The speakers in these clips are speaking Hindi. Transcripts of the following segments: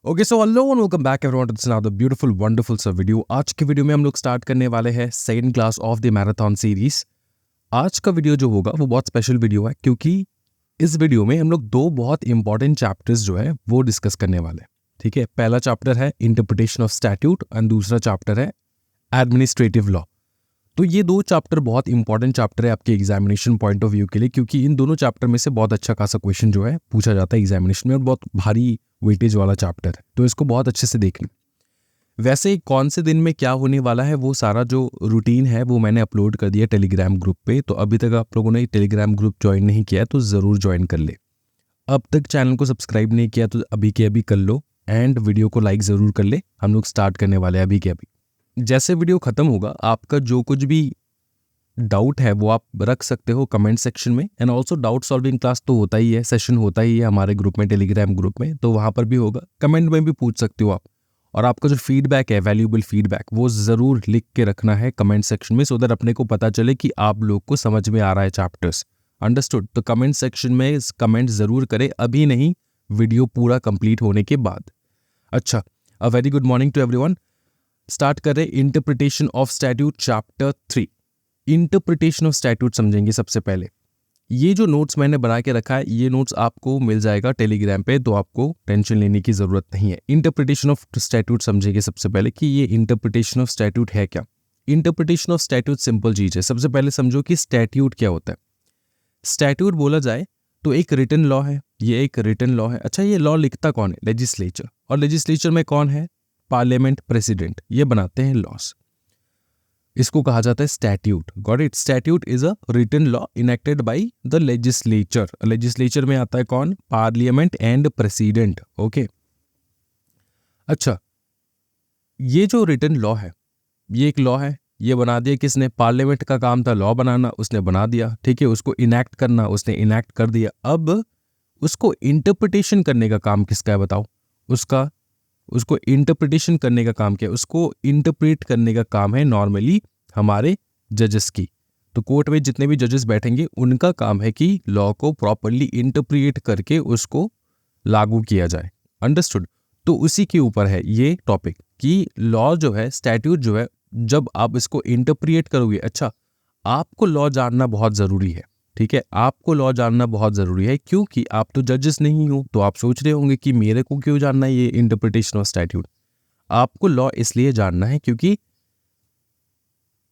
Okay so hello and welcome back everyone to this another beautiful wonderful सा वीडियो। आज के वीडियो में हम लोग स्टार्ट करने वाले हैं second class of the marathon series. आज का वीडियो जो होगा वो बहुत स्पेशल वीडियो है क्योंकि इस वीडियो में हम लोग दो बहुत इंपॉर्टेंट चैप्टर्स जो है वो डिस्कस करने वाले हैं। ठीक है, पहला चैप्टर है इंटरप्रिटेशन ऑफ स्टैट्यूट एंड दूसरा चैप्टर है एडमिनिस्ट्रेटिव लॉ। तो ये दो चैप्टर बहुत इंपॉर्टेंट चैप्टर है आपके एग्जामिनेशन पॉइंट ऑफ व्यू के लिए, क्योंकि इन दोनों चैप्टर में से बहुत अच्छा खासा क्वेश्चन जो है पूछा जाता है एग्जामिनेशन में और बहुत भारी वेटेज वाला चैप्टर है, तो इसको बहुत अच्छे से देख लें। वैसे कौन से दिन में क्या होने वाला है वो सारा जो रूटीन है वो मैंने अपलोड कर दिया टेलीग्राम ग्रुप पे, तो अभी तक आप लोगों ने टेलीग्राम ग्रुप ज्वाइन नहीं किया है तो ज़रूर ज्वाइन कर ले। अब तक चैनल को सब्सक्राइब नहीं किया तो अभी के अभी कर लो एंड वीडियो को लाइक ज़रूर कर ले। हम लोग स्टार्ट करने वाले हैं अभी के अभी। जैसे वीडियो ख़त्म होगा आपका जो कुछ भी डाउट है वो आप रख सकते हो कमेंट सेक्शन में। And also doubt solving class तो होता ही है, सेशन होता ही है हमारे ग्रुप में, टेलीग्राम ग्रुप में, तो वहाँ पर भी होगा। कमेंट में भी पूछ सकते हो आप। और आपका जो फीडबैक है, वैल्यूएबल फीडबैक, वो ज़रूर लिख के रखना है कमेंट सेक्शन में, सो दैट अपने को पता चले कि आप लोग को समझ में आ रहा है चैप्टर्स। अंडरस्टूड? तो कमेंट सेक्शन में कमेंट ज़रूर करें, अभी नहीं, वीडियो पूरा कंप्लीट होने के बाद। अच्छा, a very good morning to everyone. Start करें interpretation of statute chapter 3। Interpretation of statute समझेंगे सबसे पहले। ये जो नोट्स मैंने बना के रखा है ये नोट्स आपको मिल जाएगा टेलीग्राम पे, तो आपको टेंशन लेने की ज़रूरत नहीं है। इंटरप्रिटेशन ऑफ स्टैट्यूट समझेंगे सबसे पहले कि ये इंटरप्रिटेशन ऑफ स्टैट्यूट है क्या। इंटरप्रिटेशन ऑफ स्टैट्यूट सिंपल चीज़ है। सबसे पहले समझो कि स्टैट्यूट क्या होता है। स्टैट्यूट बोला जाए तो एक रिटन लॉ है, ये एक रिटन लॉ है। अच्छा, ये लॉ लिखता कौन है? लेजिस्लेचर। और लेजिस्लेचर में कौन है? पार्लियामेंट, प्रेसिडेंट, ये बनाते हैं लॉस। इसको कहा जाता है statute. Got it? Statute is a written law enacted by the legislature. Legislature में आता है कौन? Parliament and president. ओके, अच्छा, ये जो रिटन लॉ है ये एक लॉ है, ये बना दिया किसने? पार्लियामेंट का काम था लॉ बनाना, उसने बना दिया। ठीक है, उसको इनैक्ट करना, उसने इनैक्ट कर दिया। अब उसको इंटरप्रिटेशन करने का काम किसका है बताओ? उसको इंटरप्रिटेशन करने का काम क्या है? उसको इंटरप्रेट करने का काम है नॉर्मली हमारे जजेस की। तो कोर्ट में जितने भी जजेस बैठेंगे उनका काम है कि लॉ को प्रॉपरली इंटरप्रिएट करके उसको लागू किया जाए। अंडरस्टूड? तो उसी के ऊपर है ये टॉपिक कि लॉ जो है, स्टैट्यूट जो है, जब आप इसको इंटरप्रिएट करोगे। अच्छा, आपको लॉ जानना बहुत ज़रूरी है। ठीक है, आपको लॉ जानना बहुत ज़रूरी है क्योंकि आप तो जजेस नहीं हो। तो आप सोच रहे होंगे कि मेरे को क्यों जानना है ये इंटरप्रिटेशन ऑफ स्टैट्यूट। आपको लॉ इसलिए जानना है क्योंकि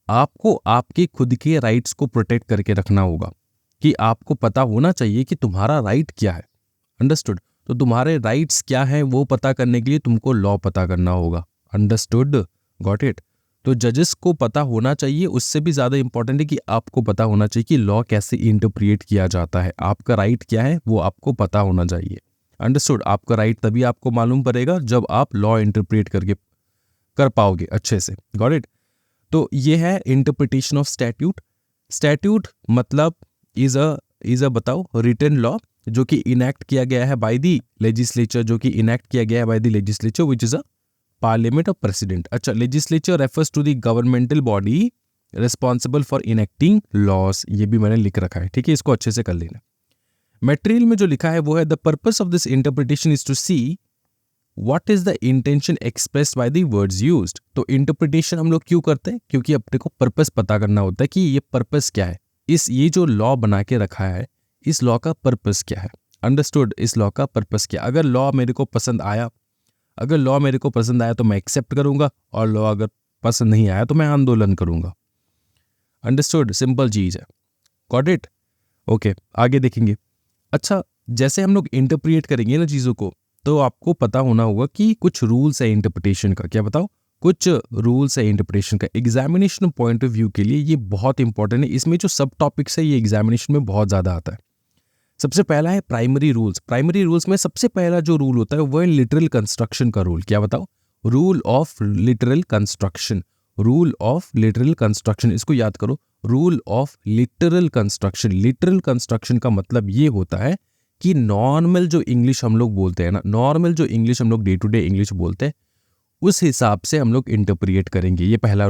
आपको आपके खुद के राइट्स को प्रोटेक्ट करके रखना होगा, कि आपको पता होना चाहिए कि तुम्हारा राइट क्या है। अंडरस्टूड? तो तुम्हारे राइट्स क्या हैं वो पता करने के लिए तुमको लॉ पता करना होगा। अंडरस्टूड? Got it? तो जजेस को पता होना चाहिए, उससे भी ज़्यादा इंपॉर्टेंट है कि आपको पता होना चाहिए कि लॉ कैसे इंटरप्रिएट किया जाता है। आपका राइट क्या है वो आपको पता होना चाहिए। अंडरस्टूड? आपका राइट तभी आपको मालूम पड़ेगा जब आप लॉ इंटरप्रिएट करके कर पाओगे अच्छे से। Got it? तो ये है इंटरप्रिटेशन ऑफ स्टैट्यूट। स्टैट्यूट मतलब इज अ बताओ रिटन लॉ जो कि इनैक्ट किया गया है बाय द लेजिस्लेचर, जो कि इनैक्ट किया गया है by the legislature which is a parliament और प्रेसिडेंट। अच्छा, legislature refers to the governmental body responsible for enacting laws, ये भी मैंने लिख रखा है। ठीक है, इसको अच्छे से कर लेना। मटेरियल में जो लिखा है वो है the purpose of this interpretation is to see what is the intention expressed by the words used. तो इंटरप्रिटेशन हम लोग क्यों करते हैं? क्योंकि अपने को पर्पस पता करना होता है कि ये पर्पस क्या है, ये जो लॉ बना के रखा है इस लॉ का पर्पस क्या है। अंडरस्टूड? इस लॉ का पर्पस क्या? अगर लॉ मेरे को पसंद आया, तो मैं एक्सेप्ट करूंगा, और लॉ अगर पसंद नहीं आया तो मैं आंदोलन करूंगा। अंडरस्टूड? सिंपल चीज है। Got it? ओके, आगे देखेंगे। अच्छा, जैसे हम लोग इंटरप्रिएट करेंगे ना चीज़ों को, तो आपको पता होना होगा कि कुछ रूल्स है इंटरप्रिटेशन का। क्या बताओ? कुछ रूल्स है इंटरप्रिटेशन का। एग्जामिनेशन पॉइंट ऑफ व्यू के लिए ये बहुत इंपॉर्टेंट है। इसमें जो सब टॉपिक्स है ये एग्जामिनेशन में बहुत ज़्यादा आता है। सबसे पहला है प्राइमरी रूल्स। प्राइमरी रूल्स में सबसे पहला जो रूल होता है वो है लिटरल कंस्ट्रक्शन का रूल। क्या बताओ? Rule of literal construction. Rule of literal construction, इसको याद करो। Rule of literal construction. Literal construction का मतलब ये होता है कि नॉर्मल जो इंग्लिश हम लोग बोलते हैं ना, नॉर्मल जो इंग्लिश हम लोग डे टू डे इंग्लिश बोलते हैं उस हिसाब से हम लोग इंटरप्रिएट करेंगे। ये पहला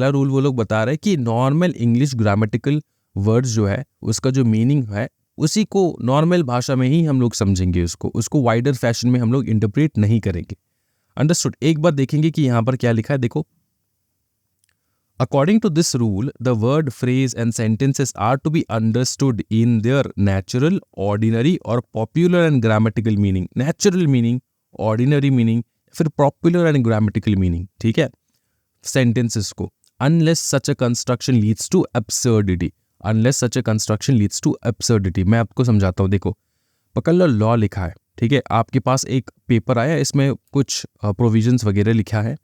रूल वो लोग बता रहे हैं कि नॉर्मल इंग्लिश ग्रामेटिकल वर्ड्स जो है उसका जो मीनिंग है उसी को नॉर्मल भाषा में ही हम लोग समझेंगे, उसको वाइडर फैशन में हम लोग इंटरप्रेट नहीं करेंगे। अंडरस्टूड। एक बार देखेंगे कि यहाँ पर क्या लिखा है, देखो। According to this rule, the word, phrase and sentences are to be understood in their natural, ordinary or popular and grammatical meaning. Natural meaning, ordinary meaning, फिर popular and grammatical meaning, ठीक है, sentences को। Unless such a construction leads to absurdity. Unless such a construction leads to absurdity. मैं आपको समझाता हूँ, देखो। पकड़ लो, लॉ लिखा है, ठीक है, आपके पास एक पेपर आया, इसमें कुछ प्रोविजंस वगैरह लिखा है।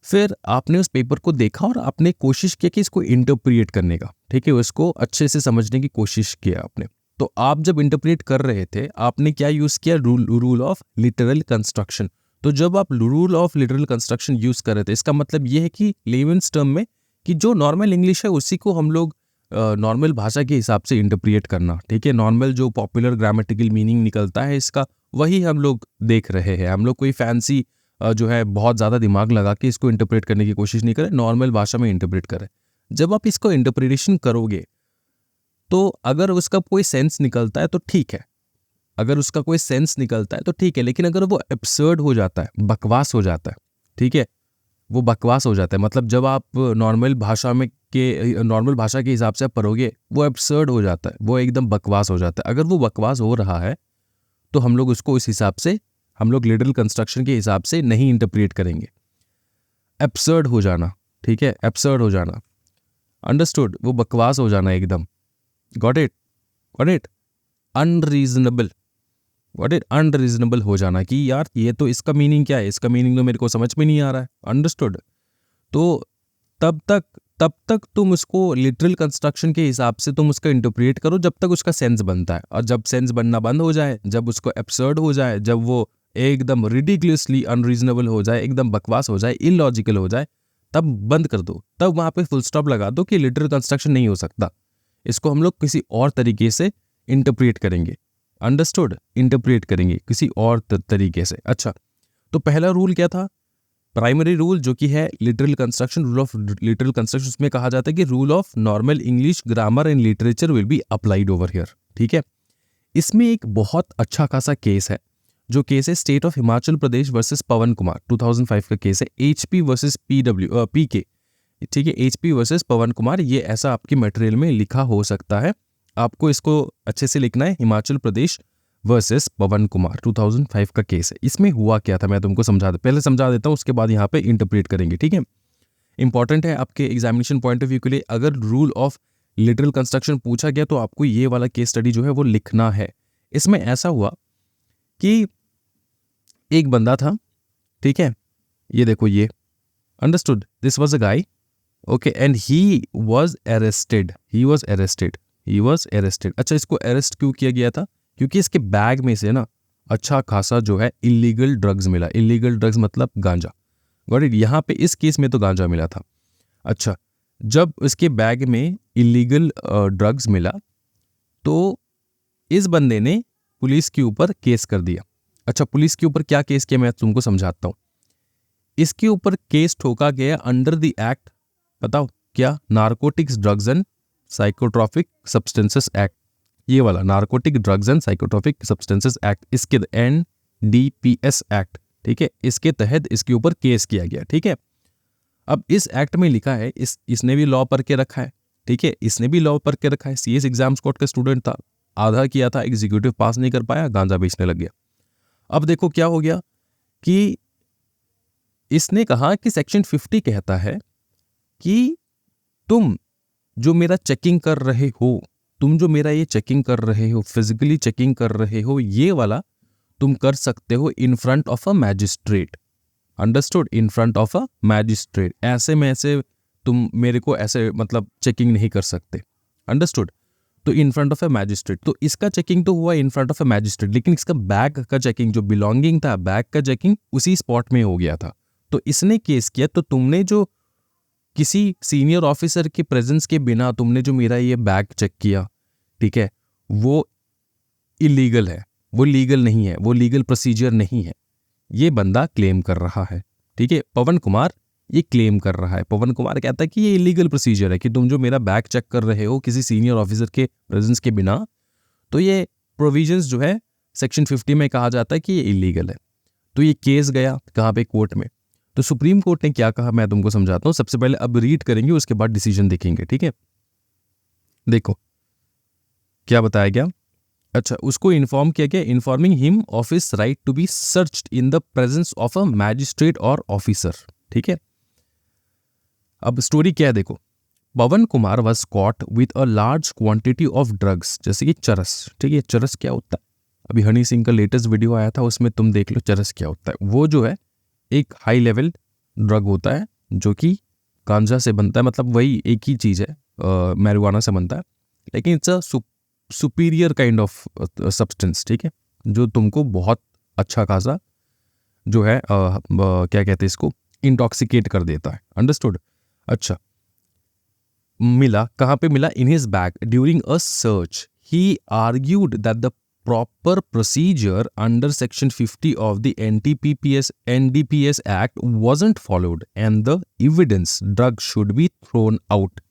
फिर आपने उस पेपर को देखा और आपने कोशिश किया कि इसको इंटरप्रिएट करने का, ठीक है, उसको अच्छे से समझने की कोशिश किया आपने। तो आप जब इंटरप्रिएट कर रहे थे, आपने क्या यूज़ किया? Rule of literal construction. तो जब आप rule of literal construction use कर रहे थे, इसका मतलब ये है कि लेमन्स टर्म में कि जो नॉर्मल इंग्लिश है उसी को हम लोग नॉर्मल भाषा के हिसाब से इंटरप्रिएट करना, ठीक है। नॉर्मल जो पॉपुलर ग्रामेटिकल मीनिंग निकलता है इसका, वही हम लोग देख रहे हैं। हम लोग कोई फैंसी जो है बहुत ज़्यादा दिमाग लगा के इसको इंटरप्रेट करने की कोशिश नहीं करें, नॉर्मल भाषा में इंटरप्रेट करें। जब आप इसको इंटरप्रिटेशन करोगे तो अगर उसका कोई सेंस निकलता है तो ठीक है, अगर उसका कोई सेंस निकलता है तो ठीक है, लेकिन अगर वो एब्सर्ड हो जाता है, बकवास हो जाता है, ठीक है, वो बकवास हो जाता है, मतलब जब आप नॉर्मल भाषा के हिसाब से आप पढ़ोगे, वो एब्सर्ड हो जाता है, वो एकदम बकवास हो जाता है। अगर वो बकवास हो रहा है तो हम लोग उसको इस हिसाब से, हम लोग लिटरल कंस्ट्रक्शन के हिसाब से नहीं इंटरप्रेट करेंगे। एब्सर्ड हो जाना, ठीक है, एब्सर्ड हो जाना, अंडरस्टूड, वो बकवास हो जाना एकदम। Got it, got it. Unreasonable, got it, unreasonable हो जाना कि यार ये तो, इसका मीनिंग क्या है, इसका मीनिंग तो मेरे को समझ में नहीं आ रहा है। अंडरस्टूड। तो तब तक तुम उसको लिटरल कंस्ट्रक्शन के हिसाब से तुम उसका इंटरप्रेट करो जब तक उसका सेंस बनता है। और जब सेंस बनना बंद हो जाए, जब उसको एब्सर्ड हो जाए, जब वो एकदम रिडिकुलसली अनरीजनेबल हो जाए, एकदम बकवास हो जाए, इलॉजिकल हो जाए, तब बंद कर दो, तब वहाँ पे फुल स्टॉप लगा दो कि लिटरल कंस्ट्रक्शन नहीं हो सकता, इसको हम लोग किसी और तरीके से इंटरप्रेट करेंगे। अंडरस्टूड, इंटरप्रेट करेंगे किसी और तरीके से। अच्छा, तो पहला रूल क्या था? प्राइमरी रूल, जो कि है literal construction, rule of literal construction. उसमें कहा जाता है कि rule of normal English grammar and literature will be applied over here, ठीक है। इसमें एक बहुत अच्छा खासा केस है, जो केस है state of Himachal Pradesh versus Pawan Kumar, 2005 का केस है। एचपी वर्सेस पीके, ठीक है, एचपी वर्सेस पवन कुमार। ये ऐसा आपके मटेरियल में लिखा हो सकता है, आपको इसको अच्छे से लिखना है। हिमाचल प्रदेश वर्सेस पवन कुमार, 2005 का केस है। इसमें हुआ क्या था मैं तुमको पहले समझा देता हूँ, उसके बाद यहाँ पे इंटरप्रेट करेंगे, ठीक है। इंपॉर्टेंट है आपके एग्जामिनेशन पॉइंट ऑफ व्यू के लिए। अगर रूल ऑफ लिटरल कंस्ट्रक्शन पूछा गया तो आपको ये वाला केस स्टडी जो है वो लिखना है। इसमें ऐसा हुआ कि एक बंदा था, ठीक है, ये देखो, ये understood, this was a guy, okay, and he was arrested. अच्छा, इसको अरेस्ट क्यों किया गया था? क्योंकि इसके बैग में से ना अच्छा खासा जो है इलीगल ड्रग्स मिला। इलीगल ड्रग्स मतलब गांजा। Got it. यहाँ पे इस केस में तो गांजा मिला था। अच्छा, जब इसके बैग में इलीगल ड्रग्स मिला तो इस बंदे ने पुलिस के ऊपर केस कर दिया। अच्छा, पुलिस के ऊपर क्या केस किया मैं तुमको समझाता हूँ। इसके ऊपर केस ठोका गया अंडर द एक्ट, बताओ क्या? Narcotics drugs and psychotropic substances act. ये वाला narcotic drugs and psychotropic substances act, इसके NDPS एक्ट, ठीक है, इसके तहत इसके ऊपर केस किया गया, ठीक है। अब इस एक्ट में लिखा है, इसने भी लॉ पढ़ के रखा है, ठीक है, इसने भी लॉ पढ़ के रखा है। CS एग्जाम स्क्वाड का स्टूडेंट था, आधा किया था, एग्जीक्यूटिव पास नहीं कर पाया, गांजा बेचने लग गया। अब देखो क्या हो गया कि इसने कहा कि सेक्शन 50 कहता है कि तुम जो मेरा चेकिंग कर रहे हो, तुम जो मेरा ये चेकिंग कर रहे हो, फिजिकली चेकिंग कर रहे हो, ये वाला तुम कर सकते हो in front of a magistrate. Understood? In front of a magistrate. ऐसे में ऐसे तुम मेरे को ऐसे मतलब चेकिंग नहीं कर सकते। अंडरस्टूड? तो in front of a magistrate, तो इसका चेकिंग तो हुआ in front of a magistrate, लेकिन इसका बैग का चेकिंग, जो बिलोंगिंग था, बैग का चेकिंग उसी स्पॉट में हो गया था। तो इसने केस किया, तो तुमने जो किसी सीनियर ऑफिसर के प्रेजेंस के बिना तुमने जो मेरा ये बैग चेक किया, ठीक है, वो इलीगल है, वो लीगल नहीं है, वो लीगल प्रोसीजर नहीं है। ये बंदा क्लेम कर रहा है, ठीक है, पवन कुमार ये क्लेम कर रहा है। पवन कुमार कहता है कि ये इलीगल प्रोसीजर है कि तुम जो मेरा बैग चेक कर रहे हो किसी सीनियर ऑफिसर के प्रेजेंस के बिना, तो ये प्रोविजंस जो है सेक्शन 50 में कहा जाता है कि ये इलीगल है। तो ये केस गया कहाँ पे, कोर्ट में। तो सुप्रीम कोर्ट ने क्या कहा मैं तुमको समझाता हूँ। सबसे पहले अब रीड करेंगे, उसके बाद डिसीजन देखेंगे, ठीक है। देखो क्या बताया गया। अच्छा, उसको इन्फॉर्म किया गया, informing him of his right to be searched in the presence of a magistrate और ऑफिसर, ठीक है। अब स्टोरी क्या है देखो। Pawan Kumar was caught with a large quantity of drugs, जैसे कि चरस, ठीक है। चरस क्या होता है, अभी हनी सिंह का लेटेस्ट वीडियो आया था, उसमें तुम देख लो चरस क्या होता है। वो जो है एक हाई लेवल ड्रग होता है जो कि गांजा से बनता है, मतलब वही एक ही चीज़ है, मैरिजुआना से बनता है, लेकिन it's a superior kind of substance, ठीक है, जो तुमको बहुत अच्छा खासा जो है क्या कहते हैं इसको, इंटॉक्सिकेट कर देता है। अंडरस्टूड। अच्छा, मिला कहाँ पे मिला, in his bag during a search. He argued that the proper procedure under section 50 of the NDPS Act wasn't followed and the evidence drug should be thrown out।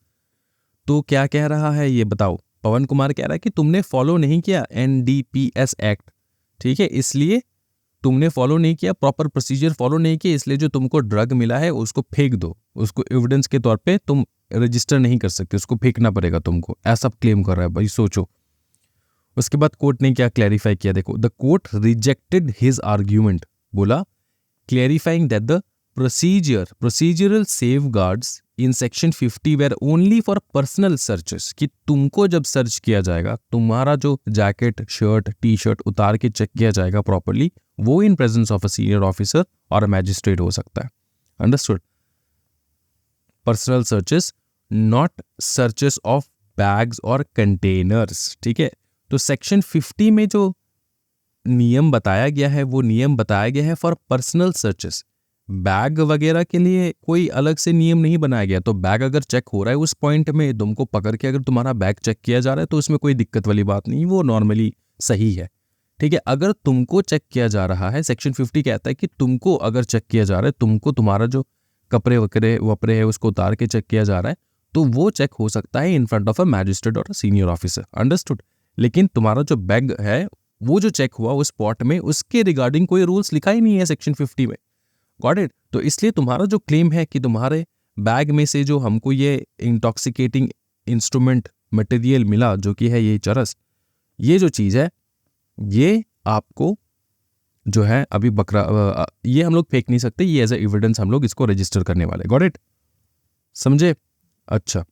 तो क्या कह रहा है ये बताओ। पवन कुमार कह रहा है कि तुमने फॉलो नहीं किया NDPS एक्ट, ठीक है, इसलिए तुमने फॉलो नहीं किया, प्रॉपर प्रोसीजर फॉलो नहीं किया, इसलिए जो तुमको ड्रग मिला है उसको फेंक दो, उसको एविडेंस के तौर पे तुम रजिस्टर नहीं कर सकते, उसको फेंकना पड़ेगा तुमको, ऐसा क्लेम कर रहा है भाई, सोचो। उसके बाद कोर्ट ने क्या क्लैरिफाई किया देखो। The court rejected his argument, बोला clarifying that the procedural safeguards in section 50 were only for personal searches, कि तुमको जब सर्च किया जाएगा, तुम्हारा जो जैकेट शर्ट टी शर्ट उतार के चेक किया जाएगा प्रॉपरली, वो in presence of a senior officer और अ मैजिस्ट्रेट हो सकता है। Understood. Personal searches, not searches of bags और कंटेनर्स, ठीक है। तो सेक्शन 50 में जो नियम बताया गया है वो नियम बताया गया है फॉर पर्सनल सर्चेस। बैग वगैरह के लिए कोई अलग से नियम नहीं बनाया गया। तो बैग अगर चेक हो रहा है उस पॉइंट में तुमको पकड़ के अगर तुम्हारा बैग चेक किया जा रहा है तो उसमें कोई दिक्कत वाली बात नहीं, वो नॉर्मली सही है, ठीक है। अगर तुमको चेक किया जा रहा है, सेक्शन 50 कहता है कि तुमको अगर चेक किया जा रहा है, तुमको तुम्हारा जो कपड़े वपड़े है उसको उतार के चेक किया जा रहा है, तो वो चेक हो सकता है in front of a magistrate और सीनियर ऑफिसर। अंडरस्टूड। लेकिन तुम्हारा जो बैग है वो जो चेक हुआ उस स्पॉट में, उसके रिगार्डिंग कोई रूल्स लिखा ही नहीं है सेक्शन 50 में। Got it. तो इसलिए तुम्हारा जो क्लेम है कि तुम्हारे बैग में से जो हमको ये इंटॉक्सिकेटिंग इंस्ट्रूमेंट मटेरियल मिला जो कि है ये चरस, ये जो चीज़ है ये आपको जो है अभी बकरा ये हम लोग फेंक नहीं सकते, ये एज ए एविडेंस हम लोग इसको रजिस्टर करने वाले। गॉट इट, समझे। अच्छा,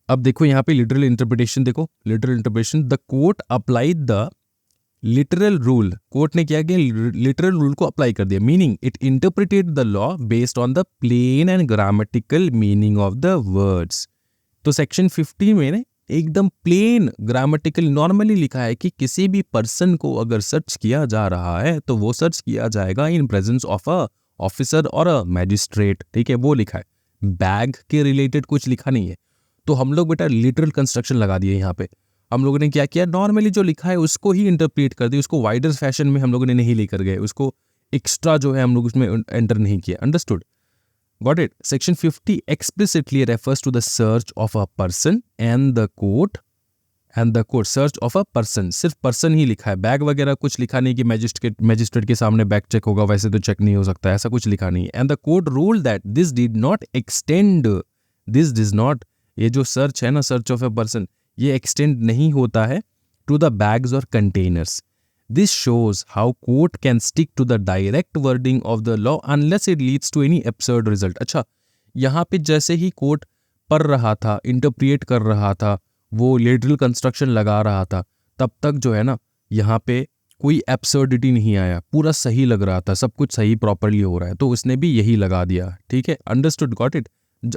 अब देखो यहाँ पे लिटरल इंटरप्रिटेशन देखो। Literal interpretation, the court applied the literal rule. Court ने क्या किया, लिटरल रूल को अप्लाई कर दिया, meaning it interpreted the law based on the plain and grammatical meaning of the words. तो सेक्शन 50 में ने एकदम प्लेन ग्रामेटिकल नॉर्मली लिखा है कि किसी भी पर्सन को अगर सर्च किया जा रहा है तो वो सर्च किया जाएगा in presence of a officer और अ मैजिस्ट्रेट, ठीक है, वो लिखा है। बैग के रिलेटेड कुछ लिखा नहीं है। तो हम लोग बेटा लिटरल कंस्ट्रक्शन लगा दिए यहाँ पे। हम लोगों ने क्या किया, नॉर्मली जो लिखा है उसको ही इंटरप्रेट कर दिया, उसको वाइडर फैशन में हम लोगों ने नहीं लेकर गए, उसको एक्स्ट्रा जो है हम लोग उसमें एंटर नहीं किया। Understood, got it. Section 50 explicitly refers to the search of a person and the court search of a person, सिर्फ पर्सन ही लिखा है, बैग वगैरह कुछ लिखा नहीं कि मैजिस्ट्रेट के सामने बैग चेक होगा, वैसे तो चेक नहीं हो सकता, ऐसा कुछ लिखा नहीं है। And the court rule that this did not extend, this does not, ये जो सर्च है ना, सर्च ऑफ ए पर्सन, ये एक्सटेंड नहीं होता है टू द बैग्स और containers. This shows how court can stick to the direct wording of the law unless it leads to any absurd result. अच्छा, यहाँ पे जैसे ही कोर्ट पढ़ रहा था, इंटरप्रिएट कर रहा था, वो लिटरल कंस्ट्रक्शन लगा रहा था, तब तक जो है ना यहाँ पे कोई एब्सर्डिटी नहीं आया, पूरा सही लग रहा था, सब कुछ सही प्रॉपरली हो रहा है, तो उसने भी यही लगा दिया, ठीक है। Understood, got it.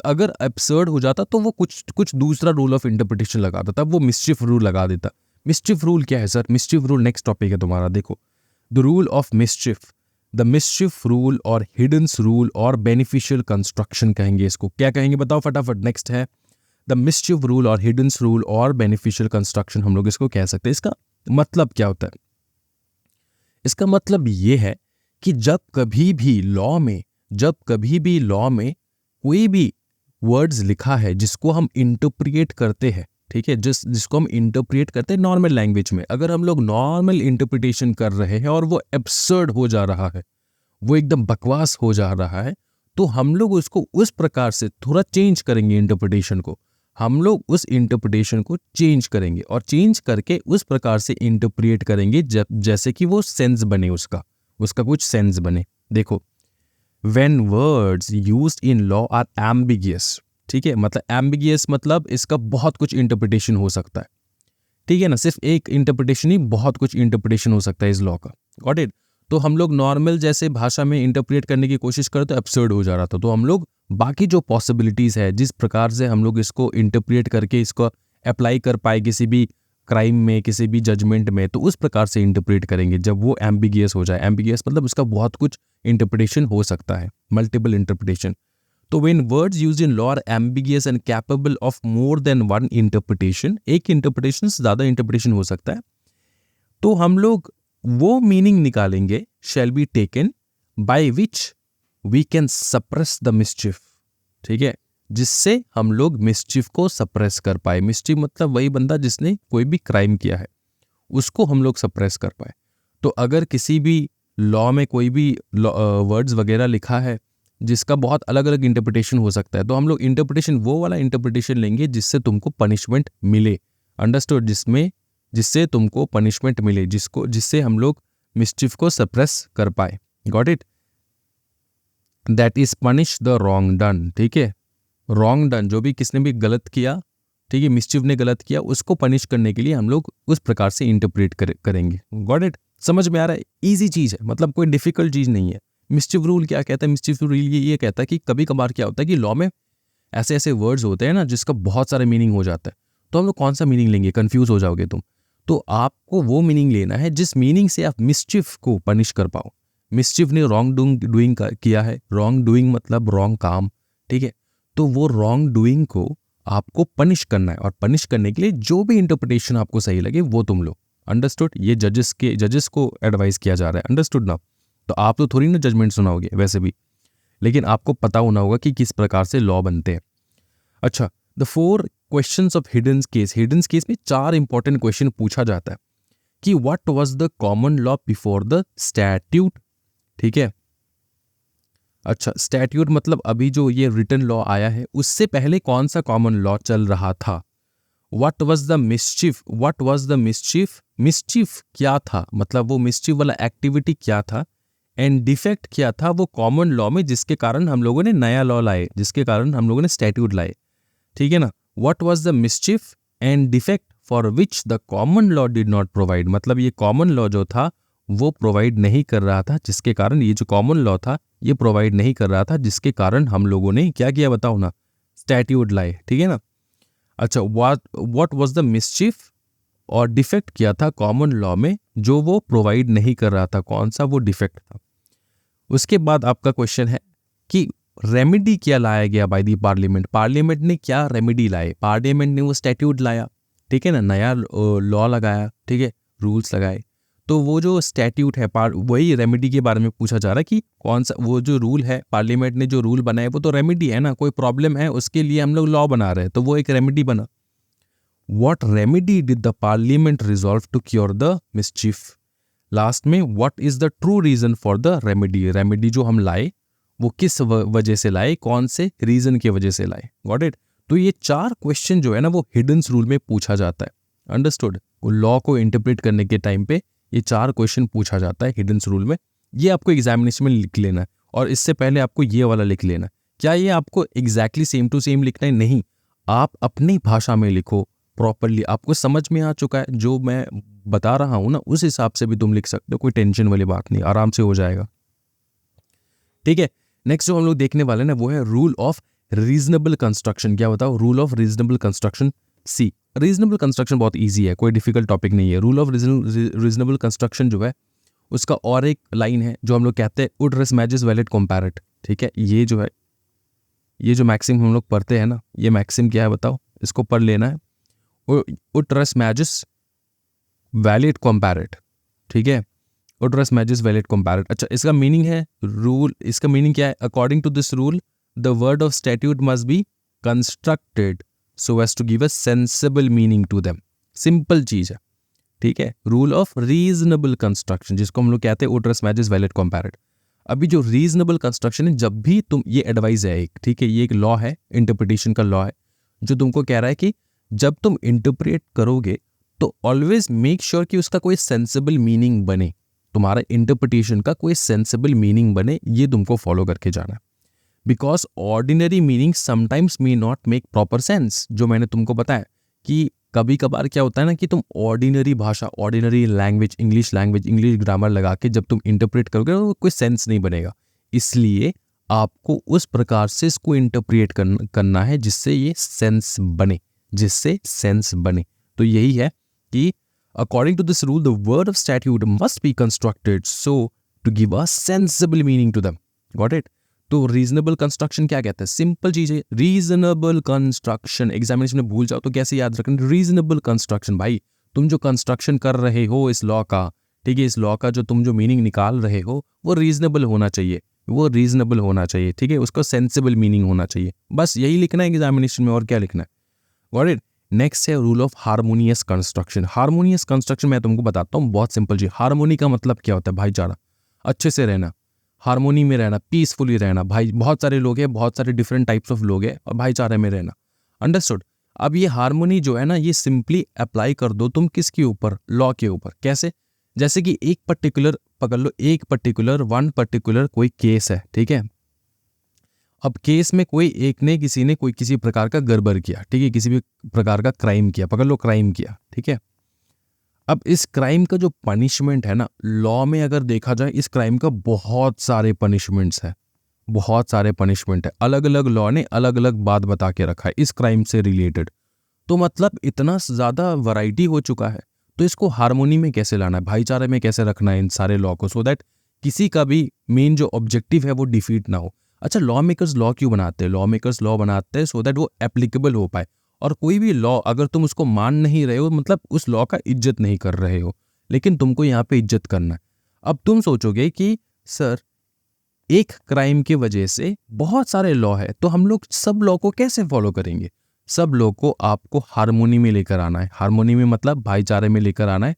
अगर एब्सर्ड हो जाता तो वो कुछ दूसरा रूल ऑफ इंटरप्रिटेशन लगाता, तब वो मिस्चिफ रूल लगा देता। मिस्चिफ रूल क्या है sir? Mischief rule next topic है तुम्हारा, देखो। The rule of mischief, the mischief rule और हिडन्स रूल और बेनिफिशियल कंस्ट्रक्शन कहेंगे इसको। क्या कहेंगे बताओ फटाफट। नेक्स्ट है द मिस्चिफ रूल और हिडन्स रूल और बेनिफिशियल कंस्ट्रक्शन, हम लोग इसको कह सकते हैं। इसका मतलब क्या होता है? इसका मतलब ये है कि जब कभी भी लॉ में कोई भी वर्ड्स लिखा है जिसको हम इंटरप्रिएट करते हैं, ठीक है, जिसको हम इंटरप्रेट करते हैं नॉर्मल लैंग्वेज में। अगर हम लोग नॉर्मल इंटरप्रिटेशन कर रहे हैं और वो एब्सर्ड हो जा रहा है, वो एकदम बकवास हो जा रहा है, तो हम लोग उसको उस प्रकार से थोड़ा चेंज करेंगे इंटरप्रिटेशन को। हम लोग उस इंटरप्रिटेशन को चेंज करेंगे और चेंज करके उस प्रकार से इंटरप्रेट करेंगे जैसे कि वो सेंस बने, उसका कुछ सेंस बने। देखो, when words used in law are ambiguous, ठीक है, मतलब एम्बिगियस मतलब इसका बहुत कुछ इंटरप्रिटेशन हो सकता है, ठीक है ना, सिर्फ एक इंटरप्रिटेशन ही, बहुत कुछ इंटरप्रिटेशन हो सकता है इस लॉ का। Got it? तो हम लोग नॉर्मल जैसे भाषा में इंटरप्रेट करने की कोशिश करते तो एब्सर्ड हो जा रहा था, तो हम लोग बाकी जो पॉसिबिलिटीज़ है, जिस प्रकार से हम लोग इसको इंटरप्रेट करके इसको अप्लाई कर पाए किसी भी क्राइम में, किसी भी जजमेंट में, तो उस प्रकार से इंटरप्रेट करेंगे जब वो एम्बिगियस हो जाए। एम्बिगियस मतलब उसका बहुत कुछ इंटरप्रिटेशन हो सकता है, मल्टीपल इंटरप्रिटेशन। तो when words used in law are ambiguous and capable of more than one interpretation, एक इंटरप्रिटेशन से ज़्यादा इंटरप्रिटेशन हो सकता है, तो हम लोग वो मीनिंग निकालेंगे, shall be taken by which we can suppress the mischief, ठीक है, जिससे हम लोग मिस्चिफ को सप्रेस कर पाए। मिस्चिफ मतलब वही बंदा जिसने कोई भी क्राइम किया है, उसको हम लोग सप्रेस कर पाए। तो अगर किसी भी लॉ में कोई भी वर्ड्स वगैरह लिखा है जिसका बहुत अलग अलग इंटरप्रिटेशन हो सकता है, तो हम लोग इंटरप्रिटेशन वो वाला इंटरप्रिटेशन लेंगे जिससे तुमको पनिशमेंट मिले। अंडरस्टूड? जिससे तुमको पनिशमेंट मिले, जिससे हम लोग मिस्चिफ को सप्रेस कर पाए। Got it? That is punish the wrong done, ठीक है, रॉन्ग डन, जो भी किसने भी गलत किया, ठीक है, मिस्चिफ ने गलत किया, उसको पनिश करने के लिए हम लोग उस प्रकार से इंटरप्रेट करेंगे। Got it? समझ में आ रहा है? इजी चीज है, मतलब कोई डिफिकल्ट चीज नहीं है। मिस्चिफ रूल क्या कहता है? मिस्चिफ रूल ये कहता है कि कभी कभार क्या होता है कि लॉ में ऐसे ऐसे वर्ड्स होते हैं ना जिसका बहुत सारे मीनिंग हो जाता है, तो हम लोग कौन सा मीनिंग लेंगे? कंफ्यूज हो जाओगे तुम। तो आपको वो मीनिंग लेना है जिस मीनिंग से आप मिस्चिफ को पनिश कर पाओ। मिस्चिफ ने रॉन्ग डूइंग किया है, रॉन्ग डूइंग मतलब रॉन्ग काम, ठीक है, तो वो रॉन्ग डूइंग को आपको पनिश करना है, और पनिश करने के लिए जो भी इंटरप्रिटेशन आपको सही लगे वो तुम लो। अंडरस्टूड? ये जजेस को एडवाइस किया जा रहा है। अंडरस्टूड ना? तो आप तो थोड़ी ना जजमेंट सुनाओगे वैसे भी, लेकिन आपको पता होना होगा कि किस प्रकार से लॉ बनते हैं। अच्छा, the 4 questions of hidden case. Hidden case में 4 इंपॉर्टेंट क्वेश्चन पूछा जाता है कि what was the common law before the statute, ठीक है। अच्छा, स्टैट्यूट मतलब अभी जो ये रिटन लॉ आया है उससे पहले कौन सा कॉमन लॉ चल रहा था। What was the mischief, what was the mischief, mischief क्या था, मतलब वो मिस्चिफ वाला एक्टिविटी क्या था, एंड डिफेक्ट क्या था वो कॉमन लॉ में, जिसके कारण हम लोगों ने नया लॉ लाए, जिसके कारण हम लोगों ने स्टैट्यूट लाए, ठीक है ना। What was the mischief and defect for which the common law did not provide, मतलब ये कॉमन लॉ जो था वो प्रोवाइड नहीं कर रहा था, जिसके कारण ये जो कॉमन लॉ था ये प्रोवाइड नहीं कर रहा था, जिसके कारण हम लोगों ने क्या किया बताओ ना, स्टैट्यूट लाए, ठीक है ना। अच्छा, व्हाट वाज द मिस्चिफ और डिफेक्ट क्या था कॉमन लॉ में जो वो प्रोवाइड नहीं कर रहा था, कौन सा वो डिफेक्ट था। उसके बाद आपका क्वेश्चन है कि रेमेडी क्या लाया गया बाय दी पार्लियामेंट, पार्लियामेंट ने क्या रेमेडी लाए, पार्लियामेंट ने वो स्टैट्यूट लाया, ठीक है ना, नया लॉ लगाया, ठीक है, रूल्स लगाए, तो वो जो स्टैट्यूट है वही रेमेडी के बारे में पूछा जा रहा है कि कौन सा वो जो रूल है, पार्लियामेंट ने जो रूल बनाए वो तो रेमेडी है ना, कोई प्रॉब्लम है उसके लिए हम लोग लॉ बना रहे हैं, तो वो एक रेमेडी बना। What remedy did the parliament resolve to cure the mischief, last में what is the true reason for the remedy, remedy जो हम लाए वो किस वजह से लाए, कौन से रीजन की वजह से लाए। Got it? तो ये 4 क्वेश्चन जो है ना वो हिडन रूल में पूछा जाता है। अंडरस्टूड? लॉ को इंटरप्रेट करने के टाइम पे ये 4 क्वेश्चन पूछा जाता है हिडन रूल में। ये आपको एग्जामिनेशन में लिख लेना है, और इससे पहले आपको ये वाला लिख लेना है। क्या ये आपको एग्जैक्टली सेम टू सेम लिखना है? नहीं, आप अपनी भाषा में लिखो प्रॉपरली। आपको समझ में आ चुका है जो मैं बता रहा हूं ना, उस हिसाब से भी तुम लिख सकते हो, कोई टेंशन वाली बात नहीं, आराम से हो जाएगा, ठीक है। नेक्स्ट जो हम लोग देखने वाले ना वो है रूल ऑफ रीजनेबल कंस्ट्रक्शन। क्या बताओ? Rule of reasonable construction. See, reasonable construction बहुत इजी है, कोई डिफिकल्ट टॉपिक नहीं है। रूल ऑफ रीजनेबल कंस्ट्रक्शन जो है उसका और एक लाइन है जो हम लोग कहते हैं उड रेस मैजेस वैलिड कंपैरेट, ठीक है। ये जो है, ये जो मैक्सिम हम लोग पढ़ते हैं ना, ये मैक्सिम क्या है बताओ, इसको पढ़ लेना है। उड रेस मैजेस वैलिड कंपैरेट, ठीक है, उड रेस मैजेस वैलिड कंपैरेट। अच्छा, इसका मीनिंग है रूल, इसका मीनिंग क्या है? According to this rule the word of statute must be constructed so as to give a sensible meaning to them. Simple चीज है, ठीक है। रूल ऑफ रीजनेबल कंस्ट्रक्शन, जिसको हम लोग कहते हैं ओटरस मैजिस वैलिड कंपैरेट। अभी जो रीजनेबल कंस्ट्रक्शन है, जब भी तुम, ये एडवाइस है एक, ठीक है, ये एक लॉ है, इंटरप्रिटेशन का लॉ है, जो तुमको कह रहा है कि जब तुम इंटरप्रेट करोगे तो ऑलवेज मेक श्योर कि उसका कोई सेंसिबल मीनिंग बने, तुम्हारा इंटरप्रिटेशन का कोई सेंसिबल मीनिंग बने, ये तुमको फॉलो करके जाना है। Because ordinary meaning sometimes may not make proper sense. जो मैंने तुमको बताया कि कभी कभार क्या होता है ना कि तुम ऑर्डिनरी भाषा, ऑर्डिनरी लैंग्वेज, इंग्लिश ग्रामर लगा के जब तुम इंटरप्रेट करोगे तो कोई सेंस नहीं बनेगा। इसलिए आपको उस प्रकार से इसको इंटरप्रेट करना है जिससे ये सेंस बने, जिससे सेंस बने। तो यही है कि according to this rule the word of statute must be constructed so to give a sensible meaning to them. Got it? तो रीजनेबल कंस्ट्रक्शन क्या कहता है? सिंपल चीज है, रीजनेबल कंस्ट्रक्शन। एग्जामिनेशन में भूल जाओ तो कैसे याद रखना? Reasonable construction. भाई तुम जो कंस्ट्रक्शन कर रहे हो इस लॉ का, ठीक है, इस लॉ का जो तुम जो मीनिंग निकाल रहे हो वो रीजनेबल होना चाहिए, वो रीजनेबल होना चाहिए, ठीक है, उसका सेंसिबल मीनिंग होना चाहिए। बस यही लिखना है एग्जामिनेशन में, और क्या लिखना है। Got it? नेक्स्ट है rule of harmonious construction. Harmonious construction मैं तुमको बताता हूँ, बहुत सिंपल जी। हार्मोनी का मतलब क्या होता है? भाईचारा, अच्छे से रहना, हार्मोनी में रहना, पीसफुली रहना। भाई बहुत सारे लोग हैं, बहुत सारे डिफरेंट टाइप्स ऑफ लोग हैं, और भाईचारे में रहना। अंडरस्टूड? अब ये हार्मोनी जो है ना, ये सिंपली अप्लाई कर दो तुम किसके ऊपर? लॉ के ऊपर। कैसे? जैसे कि एक पर्टिकुलर, पकड़ लो, एक पर्टिकुलर, वन पर्टिकुलर कोई केस है, ठीक है। अब केस में कोई एक ने, किसी ने कोई किसी प्रकार का गड़बड़ किया, ठीक है, किसी भी प्रकार का क्राइम किया, पकड़ लो क्राइम किया, ठीक है। अब इस क्राइम का जो पनिशमेंट है ना, लॉ में अगर देखा जाए इस क्राइम का बहुत सारे पनिशमेंट्स है, बहुत सारे पनिशमेंट है। अलग अलग लॉ ने अलग अलग बात बता के रखा है इस क्राइम से रिलेटेड। तो मतलब इतना ज़्यादा वैरायटी हो चुका है, तो इसको हार्मोनी में कैसे लाना है, भाईचारे में कैसे रखना है इन सारे लॉ को, सो दैट किसी का भी मेन जो ऑब्जेक्टिव है वो डिफीट ना हो। अच्छा, लॉ मेकर्स लॉ क्यों बनाते हैं? लॉ मेकर्स लॉ बनाते हैं सो दैट वो एप्लीकेबल हो पाए। और कोई भी लॉ अगर तुम उसको मान नहीं रहे हो, मतलब उस लॉ का इज्जत नहीं कर रहे हो, लेकिन तुमको यहाँ पे इज्जत करना है। अब तुम सोचोगे कि सर एक क्राइम की वजह से बहुत सारे लॉ है, तो हम लोग सब लॉ को कैसे फॉलो करेंगे? सब लॉ को आपको हार्मोनी में लेकर आना है। हार्मोनी में मतलब भाईचारे में लेकर आना है,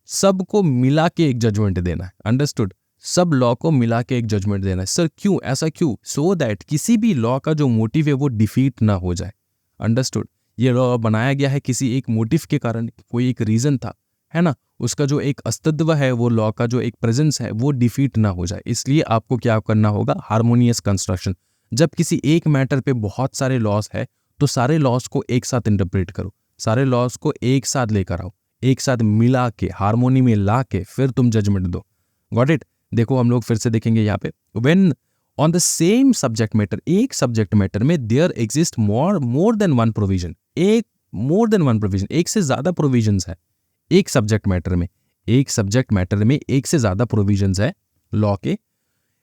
सबको मिला के एक जजमेंट देना है। अंडरस्टूड? सब लॉ को मिला के एक जजमेंट देना है। सर क्यों, ऐसा क्यों? सो दैट किसी भी लॉ का जो मोटिव है वो डिफीट ना हो जाए। अंडरस्टूड? ये लॉ बनाया गया है किसी एक मोटिव के कारण, कोई एक रीजन था, है ना, उसका जो एक अस्तित्व है, वो लॉ का जो एक प्रेजेंस है वो डिफीट ना हो जाए। इसलिए आपको क्या करना होगा? Harmonious construction. जब किसी एक मैटर पे बहुत सारे लॉस है तो सारे लॉस को एक साथ इंटरप्रेट करो, सारे लॉस को एक साथ लेकर आओ, एक साथ मिला के हार्मोनी में ला के फिर तुम जजमेंट दो। Got it? देखो हम लोग फिर से देखेंगे यहाँ पे, when on the same subject matter, एक सब्जेक्ट मैटर में there exist more than one provision, एक मोर देन वन प्रोविजन, एक से ज्यादा प्रोविजंस है एक सब्जेक्ट मैटर में, एक सब्जेक्ट मैटर में एक से ज्यादा प्रोविजंस है लॉ के,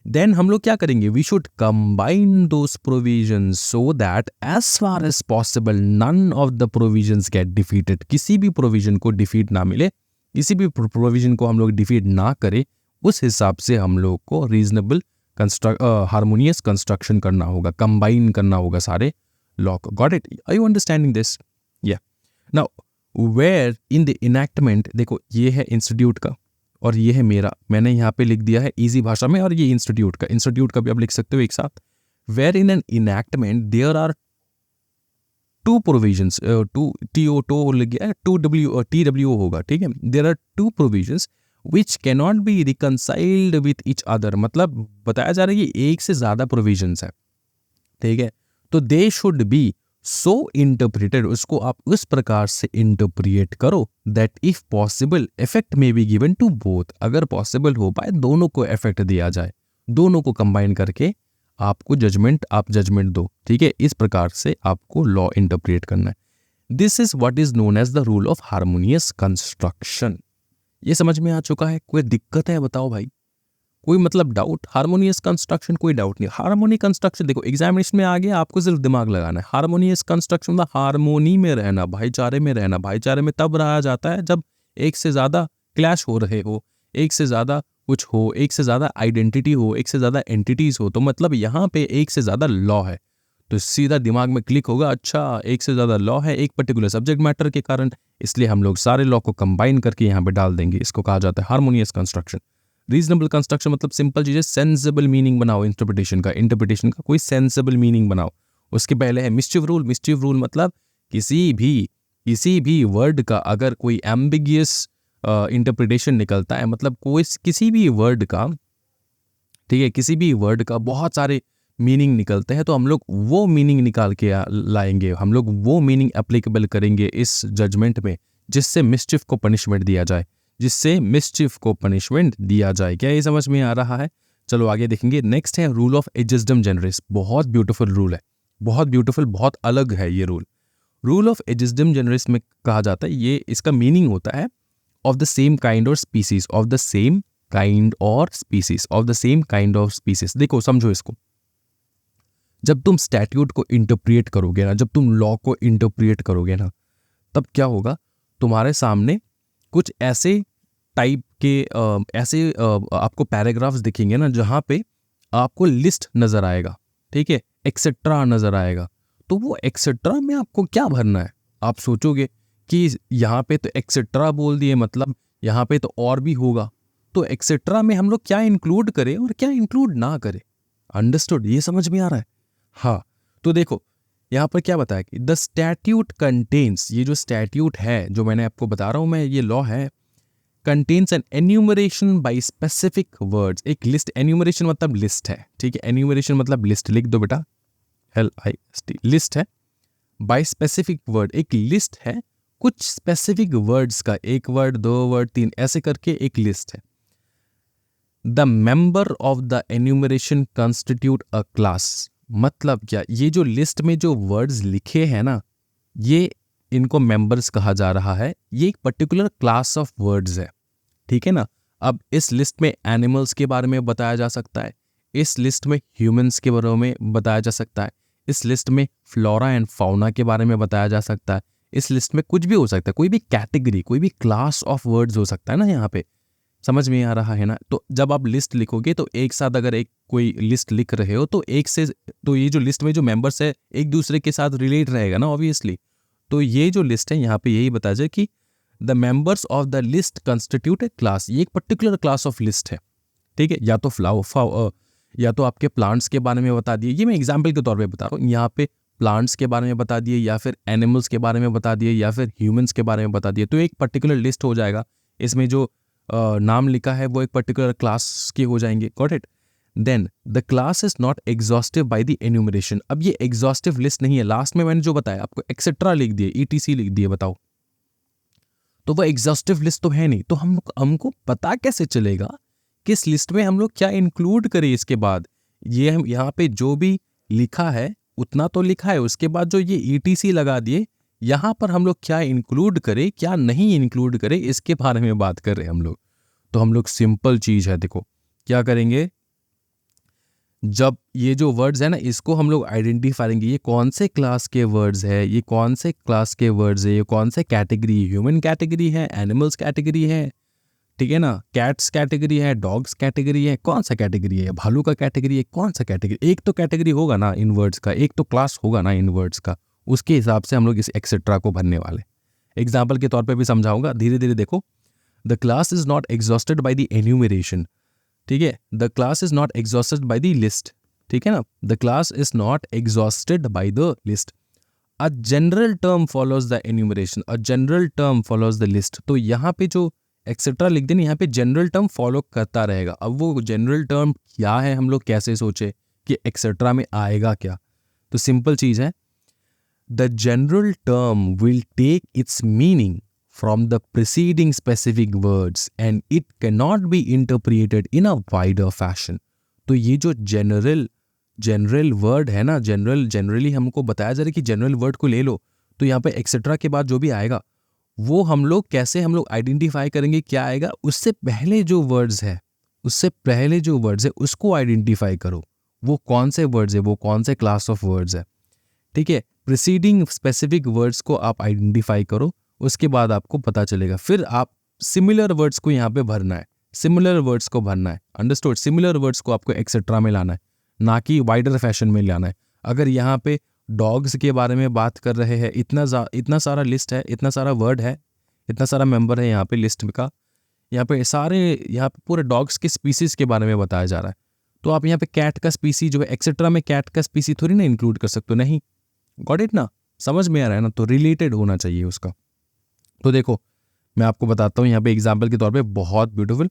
देन हम लोग क्या करेंगे? We should combine those provisions so that as far as possible none of the provisions get defeated. किसी भी प्रोविजन को डिफीट ना मिले, किसी भी प्रोविजन को हम लोग डिफीट ना करें, उस हिसाब से हम लोग को रीजनेबल हार्मोनियस कंस्ट्रक्शन करना होगा, कंबाइन करना होगा सारे लॉ को। Got it? Are you understanding this? या now where in the enactment, देखो ये है इंस्टीट्यूट का और ये है मेरा, मैंने यहाँ पे लिख दिया है इजी भाषा में, और ये इंस्टीट्यूट का भी आप लिख सकते हो एक साथ। Where in an enactment there are two provisions, TW होगा, ठीक है। There are two provisions which cannot be reconciled with each other, मतलब बताया जा रहा है कि एक से ज्यादा प्रोविजंस है, ठीक है। तो they should be so interpreted, उसको आप उस प्रकार से इंटरप्रिएट करो दैट इफ पॉसिबल इफेक्ट में बी गिवन टू बोथ, अगर पॉसिबल हो पाए दोनों को इफेक्ट दिया जाए, दोनों को कंबाइन करके आपको आप जजमेंट दो, ठीक है। इस प्रकार से आपको लॉ इंटरप्रिएट करना है। This is what is known as the rule of harmonious construction. ये समझ में आ चुका है? कोई दिक्कत है बताओ भाई, कोई मतलब डाउट? हार्मोनियस कंस्ट्रक्शन कोई डाउट नहीं। हार्मोनी कंस्ट्रक्शन देखो एग्जामिनेशन में आ गया, आपको सिर्फ दिमाग लगाना है। हार्मोनियस कंस्ट्रक्शन मतलब हार्मोनी में रहना, भाईचारे में रहना। भाईचारे में तब रहा जाता है जब एक से ज्यादा क्लैश हो रहे हो, एक से ज्यादा कुछ हो, एक से ज्यादा आइडेंटिटी हो, एक से ज्यादा एंटिटीज हो। तो मतलब यहाँ पे एक से ज्यादा लॉ है, तो सीधा दिमाग में क्लिक होगा, अच्छा एक से ज़्यादा लॉ है एक पर्टिकुलर सब्जेक्ट मैटर के कारण, इसलिए हम लोग सारे लॉ को कंबाइन करके यहाँ पे डाल देंगे। इसको कहा जाता है हार्मोनियस कंस्ट्रक्शन। रीजनेबल कंस्ट्रक्शन मतलब सिंपल चीज़ है, सेंसिबल मीनिंग बनाओ इंटरप्रिटेशन का कोई सेंसिबल मीनिंग बनाओ। उसके पहले है मिस्चिफ रूल। मिस्चिफ रूल मतलब किसी भी वर्ड का अगर कोई एम्बिगियस इंटरप्रिटेशन निकलता है, मतलब कोई किसी भी वर्ड का, ठीक है, किसी भी वर्ड का बहुत सारे मीनिंग निकलते हैं, तो हम लोग वो मीनिंग निकाल के लाएंगे, हम लोग वो मीनिंग एप्लीकेबल करेंगे इस जजमेंट में जिससे मिस्चिफ को पनिशमेंट दिया जाए, क्या ये समझ में आ रहा है? चलो आगे देखेंगे। नेक्स्ट है रूल ऑफ एजिस्डम जनरस। बहुत ब्यूटीफुल रूल है, बहुत ब्यूटीफुल, बहुत अलग है ये रूल। रूल ऑफ एजिस्डम जनरस में कहा जाता है, ये इसका मीनिंग होता है ऑफ द सेम काइंड और species, of the same kind of species. देखो समझो इसको, जब तुम स्टैट्यूट को इंटरप्रिएट करोगे ना, जब तुम लॉ को इंटरप्रिएट करोगे ना, तब क्या होगा, तुम्हारे सामने कुछ ऐसे टाइप के आपको पैराग्राफ्स दिखेंगे ना, जहाँ पे आपको लिस्ट नजर आएगा, ठीक है, एक्सेट्रा नजर आएगा। तो वो एक्सेट्रा में आपको क्या भरना है? आप सोचोगे कि यहाँ पे तो एक्सेट्रा बोल दिए, मतलब यहाँ पे तो और भी होगा, तो एक्सेट्रा में हम लोग क्या इंक्लूड करें और क्या इंक्लूड ना करें। अंडरस्टूड? ये समझ में आ रहा है? हाँ, तो देखो यहाँ पर क्या बताया कि द स्टैट्यूट कंटेन्स, ये जो स्टैट्यूट है जो मैंने आपको बता रहा हूँ मैं, ये लॉ है, contains an enumeration by specific words. एक लिस्ट, एन्यूमरेशन मतलब लिस्ट है, ठीक है, एन्यूमरेशन मतलब लिस्ट, लिख दो बेटा, LIST, लिस्ट है, बाय स्पेसिफिक वर्ड, एक लिस्ट है कुछ स्पेसिफिक वर्ड्स का, एक वर्ड, दो वर्ड, तीन, ऐसे करके एक लिस्ट है। The member of the enumeration constitute a class. मतलब क्या, ये जो लिस्ट में जो वर्ड्स लिखे हैं ना, ये इनको मेंबर्स कहा जा रहा है, ये एक पर्टिकुलर क्लास ऑफ वर्ड्स है, ठीक है ना। अब इस लिस्ट में एनिमल्स के बारे में बताया जा सकता है, इस लिस्ट में ह्यूमंस के बारे में बताया जा सकता है, इस लिस्ट में फ्लोरा एंड फाउना के बारे में बताया जा सकता है, इस लिस्ट में कुछ भी हो सकता है, कोई भी कैटेगरी, कोई भी क्लास ऑफ वर्ड्स हो सकता है ना। यहाँ पे समझ में आ रहा है ना? तो जब आप लिस्ट लिखोगे तो एक साथ अगर एक कोई लिस्ट लिख रहे हो तो तो ये जो लिस्ट में जो मेंबर्स है एक दूसरे के साथ रिलेट रहेगा ना, ऑब्वियसली। तो ये जो लिस्ट है यहाँ पे यही बताया जाए कि the members of the list constitute A class, ये एक पर्टिकुलर क्लास ऑफ लिस्ट है, ठीक है। या तो या तो आपके प्लांट्स के बारे में बता दिए, ये मैं एग्जाम्पल के तौर पे बता रहा हूँ, यहाँ पे प्लांट्स के बारे में बता दिए, या फिर एनिमल्स के बारे में बता दिए, या फिर ह्यूमंस के बारे में बता दिए, तो एक पर्टिकुलर लिस्ट हो जाएगा। इसमें जो नाम लिखा है वो एक पर्टिकुलर क्लास के हो जाएंगे। Got it? Then the class is not exhaustive by the enumeration. अब ये एग्जॉस्टिव लिस्ट नहीं है, लास्ट में मैंने जो बताया आपको एक्सेट्रा लिख दिए, ETC लिख दिए, बताओ, तो वो एग्जॉस्टिव लिस्ट तो है नहीं। तो हमको पता कैसे चलेगा किस लिस्ट में हम लोग क्या इंक्लूड करें? इसके बाद ये हम यहाँ पे जो भी लिखा है उतना तो लिखा है, उसके बाद जो ये ETC लगा दिए, यहाँ पर हम लोग क्या इंक्लूड करें क्या नहीं इंक्लूड करें, इसके बारे में बात कर रहे हैं हम लोग। तो हम लोग सिंपल चीज है, देखो क्या करेंगे, जब ये जो वर्ड्स है ना, इसको हम लोग आइडेंटिफाई करेंगे, ये कौन से क्लास के वर्ड्स है, ये कौन से क्लास के वर्ड्स है, ये कौन से कैटेगरी, ह्यूमन कैटेगरी है, एनिमल्स कैटेगरी है, ठीक है ना, कैट्स कैटेगरी है, डॉग्स कैटेगरी है, कौन सा कैटेगरी है, भालू का कैटेगरी है, कौन सा कैटेगरी, एक तो कैटेगरी होगा ना इन वर्ड्स का, एक तो क्लास होगा ना इन वर्ड्स का, उसके हिसाब से हम लोग इस एक्सेट्रा को भरने वाले। एग्जाम्पल के तौर पे भी समझाऊंगा, धीरे धीरे देखो। The class is not exhausted bye the enumeration, ठीक है, the class is not exhausted by the list, ठीक है ना, the class is not exhausted by the list. A general term follows the enumeration, a general term follows the list. तो यहाँ पे जो एक्सेट्रा लिख देना, यहाँ पे जनरल टर्म फॉलो करता रहेगा। अब वो जनरल टर्म क्या है, हम लोग कैसे सोचे कि एक्सेट्रा में आएगा क्या? तो सिंपल चीज है, the general term will take its meaning from the preceding specific words and it cannot be interpreted in a wider fashion। तो ये जो जनरल वर्ड है ना, जनरली हमको बताया जा रहा है कि जनरल वर्ड को ले लो, तो यहाँ पे एक्सेट्रा के बाद जो भी आएगा वो हम लोग आइडेंटिफाई करेंगे क्या आएगा, उससे पहले जो वर्ड्स है उसको आइडेंटिफाई करो, वो कौन से वर्ड्स है, वो कौन से क्लास ऑफ वर्ड्स है, ठीक है। प्रीसीडिंग स्पेसिफिक वर्ड्स को आप आइडेंटिफाई करो, उसके बाद आपको पता चलेगा, फिर आप सिमिलर वर्ड्स को यहाँ पे भरना है, अंडरस्टूड? सिमिलर वर्ड्स को आपको एक्सेट्रा में लाना है, ना कि वाइडर फैशन में लाना है। अगर यहाँ पे डॉग्स के बारे में बात कर रहे हैं, इतना सारा लिस्ट है, इतना सारा वर्ड है, इतना सारा मेंबर है यहाँ पे लिस्ट का, यहाँ पे पूरे डॉग्स के स्पीसीज के बारे में बताया जा रहा है। तो आप यहाँ पे कैट का स्पीसी जो है एक्सेट्रा में कैट का स्पीसी थोड़ी ना इंक्लूड कर सकते हो, नहीं। गॉट इट ना, समझ में आ रहा है ना, तो रिलेटेड होना चाहिए उसका। तो देखो मैं आपको बताता हूँ यहाँ पे एग्जाम्पल के तौर पे, बहुत ब्यूटीफुल,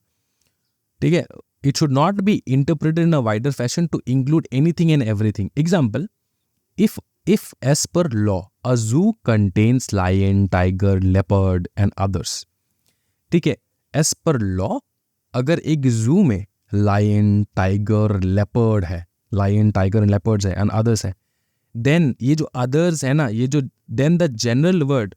ठीक है। It should not be interpreted in a wider fashion to include anything and everything. Example, if as per law a zoo contains lion, tiger, leopard and others, ठीक है, as per law अगर एक जू में लायन, टाइगर, लेपर्ड है, लायन, टाइगर एंड लेपर्ड्स है एंड अदर्स है, देन ये जो अदर्स है ना, ये जो then the general word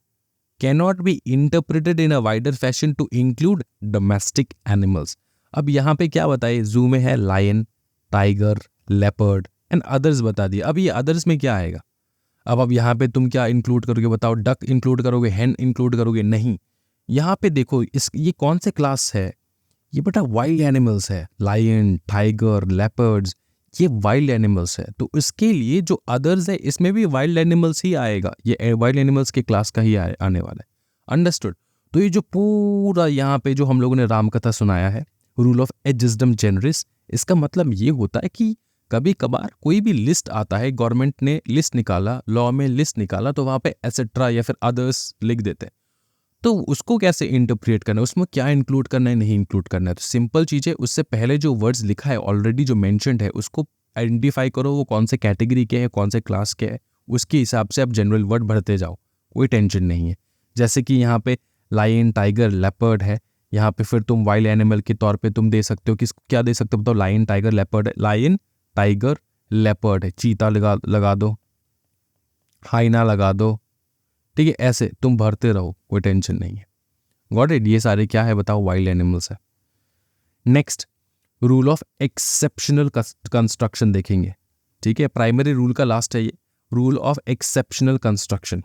cannot be interpreted in a wider fashion to include domestic animals. अब यहाँ पे क्या बताइए, जू में है lion, tiger, leopard and others बता दिया। अब ये अदर्स में क्या आएगा, अब यहाँ पे तुम क्या इंक्लूड करोगे बताओ, डक इंक्लूड करोगे, हैन इंक्लूड करोगे, नहीं। यहाँ पे देखो ये कौन से क्लास है, ये बेटा वाइल्ड एनिमल्स है, लायन, टाइगर, लेपर्ड्स, ये वाइल्ड एनिमल्स है। तो इसके लिए जो अदर्स है इसमें भी वाइल्ड एनिमल्स ही आएगा, ये वाइल्ड एनिमल्स के क्लास का ही आने वाला है। अंडरस्टूड। तो ये जो पूरा यहाँ पे जो हम लोगों ने रामकथा सुनाया है, रूल ऑफ एजिज्डम जेनरिस, इसका मतलब ये होता है कि कभी कभार कोई भी लिस्ट आता है, गवर्नमेंट ने लिस्ट निकाला, लॉ में लिस्ट निकाला, तो वहाँ पे एसेट्रा या फिर अदर्स लिख देते हैं। तो उसको कैसे इंटरप्रेट करना है, उसमें क्या इंक्लूड करना है, नहीं इंक्लूड करना है। तो सिंपल चीज़ है, उससे पहले जो वर्ड्स लिखा है ऑलरेडी जो मेंशन्ड है उसको आइडेंटिफाई करो, वो कौन से कैटेगरी के हैं, कौन से क्लास के हैं, उसके हिसाब से आप जनरल वर्ड भरते जाओ, कोई टेंशन नहीं है। जैसे कि यहाँ पे लायन, टाइगर, लेपर्ड है, यहाँ पे फिर तुम वाइल्ड एनिमल के तौर पे तुम दे सकते हो, किसको क्या दे सकते हो बताओ, लायन, टाइगर, लेपर्ड है, लायन, टाइगर, लेपर्ड है, चीता लगा दो, हाइना लगा दो, ठीक है, ऐसे तुम भरते रहो, कोई टेंशन नहीं है। Got it. ये सारे क्या है बताओ, वाइल्ड एनिमल्स है। Next, rule of exceptional construction देखेंगे, ठीक है, प्राइमरी रूल का लास्ट है ये, rule of exceptional construction.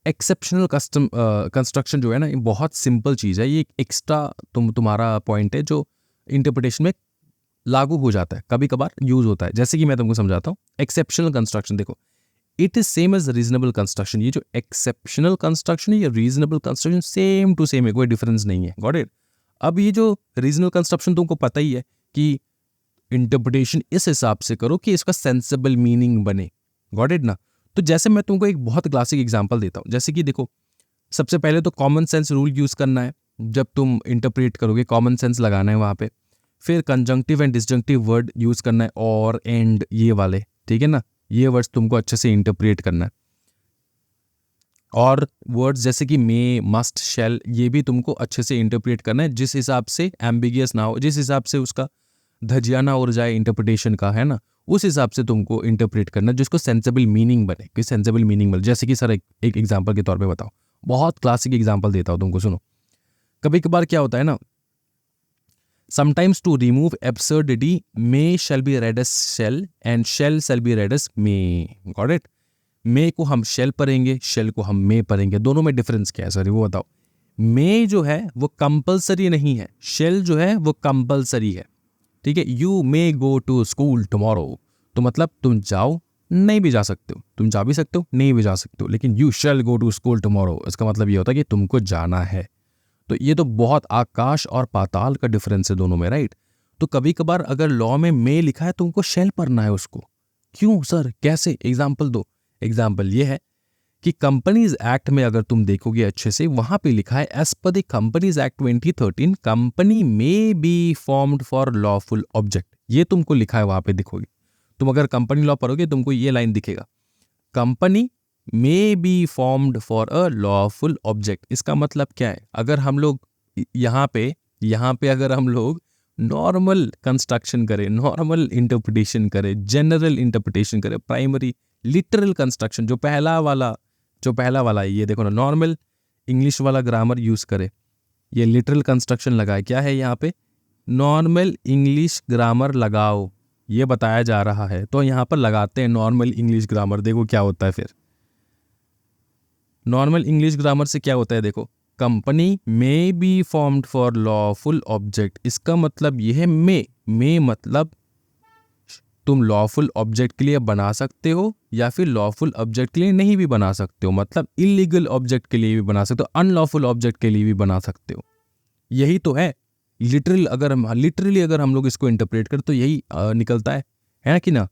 Exceptional construction जो है ना, ये बहुत सिंपल चीज़ है, ये एक्स्ट्रा तुम्हारा पॉइंट है जो इंटरप्रिटेशन में लागू हो जाता है, कभी कभार यूज होता है। जैसे कि मैं तुमको समझाता हूँ, एक्सेप्शनल कंस्ट्रक्शन देखो, it is same as reasonable construction. ये जो एक्सेप्शनल कंस्ट्रक्शन है, ये reasonable construction same to same है, कोई डिफरेंस नहीं है। Got it. अब ये जो रीजनेबल कंस्ट्रक्शन तुमको पता ही है कि इंटरप्रिटेशन इस हिसाब से करो कि इसका सेंसेबल मीनिंग बने। गॉट इट ना। तो जैसे मैं तुमको एक बहुत क्लासिक एग्जांपल देता हूँ, जैसे कि देखो, सबसे पहले तो कॉमन सेंस रूल यूज करना है, जब तुम इंटरप्रेट करोगे कॉमन सेंस लगाना है वहाँ पे। फिर कंजंक्टिव एंड डिसजंक्टिव वर्ड यूज करना है, और, एंड, ये वाले, ठीक है ना, ये वर्ड्स तुमको अच्छे से इंटरप्रेट करना है। और वर्ड्स जैसे कि मे, मस्ट, शैल, ये भी तुमको अच्छे से इंटरप्रेट करना है, जिस हिसाब से एम्बिगियस ना हो, जिस हिसाब से उसका धजिया ना उड़ जाए इंटरप्रिटेशन का, है ना, उस हिसाब से तुमको इंटरप्रेट करना है, जिसको सेंसेबल मीनिंग बने, कि सेंसेबल मीनिंग बने। जैसे कि सर एक एग्जाम्पल के तौर पे बताओ, बहुत क्लासिक एग्जाम्पल देता हूँ तुमको, सुनो। कभी कभार क्या होता है ना, sometimes to remove absurdity, may shall be read as shall and shall shall be read as may. Got it? may को हम shall पढ़ेंगे, shall को हम may पढ़ेंगे, दोनों में डिफरेंस क्या है सर, वो बताओ। may जो है वो कंपलसरी नहीं है, shall जो है वो कंपलसरी है, ठीक है। you may go to school tomorrow, तो मतलब तुम जाओ, नहीं भी जा सकते हो, तुम जा भी सकते हो, नहीं भी जा सकते हो, लेकिन you shall go to school tomorrow, इसका मतलब ये होता है कि तुमको जाना है। तो ये तो बहुत आकाश और पाताल का डिफरेंस है दोनों में, राइट। तो कभी कभार अगर लॉ में मे लिखा है, तुमको शैल पढ़ना है उसको। क्यों सर, कैसे, एग्जाम्पल दो। एग्जाम्पल ये है कि कंपनीज एक्ट में अगर तुम देखोगे अच्छे से, वहां पे लिखा है as per the companies act 2013 company may be formed for lawful object. ये तुमको लिखा है वहां पे, दिखोगे तुम अगर कंपनी लॉ पढ़ोगे तुमको ये लाइन दिखेगा, company may be formed for a lawful object. इसका मतलब क्या है, अगर हम लोग यहाँ पे अगर हम लोग नॉर्मल कंस्ट्रक्शन करें, नॉर्मल इंटरप्रिटेशन करें, जनरल इंटरप्रिटेशन करें, प्राइमरी लिटरल कंस्ट्रक्शन, जो पहला वाला है, ये देखो ना, नॉर्मल इंग्लिश वाला ग्रामर यूज करे, ये लिटरल कंस्ट्रक्शन लगाए, क्या है यहाँ पे, नॉर्मल इंग्लिश ग्रामर लगाओ, ये बताया जा रहा है। तो यहाँ पर लगाते हैं नॉर्मल इंग्लिश ग्रामर, देखो क्या होता है फिर। नॉर्मल इंग्लिश ग्रामर से क्या होता है, देखो, company may be formed for lawful object, इसका मतलब ये है मे मतलब तुम लॉफुल ऑब्जेक्ट के लिए बना सकते हो या फिर लॉफुल ऑब्जेक्ट के लिए नहीं भी बना सकते हो, मतलब इलीगल ऑब्जेक्ट के लिए भी बना सकते हो, अनलॉफुल ऑब्जेक्ट के लिए भी बना सकते हो। यही तो है लिटरली अगर हम लोग इसको इंटरप्रेट करें तो यही निकलता है कि ना?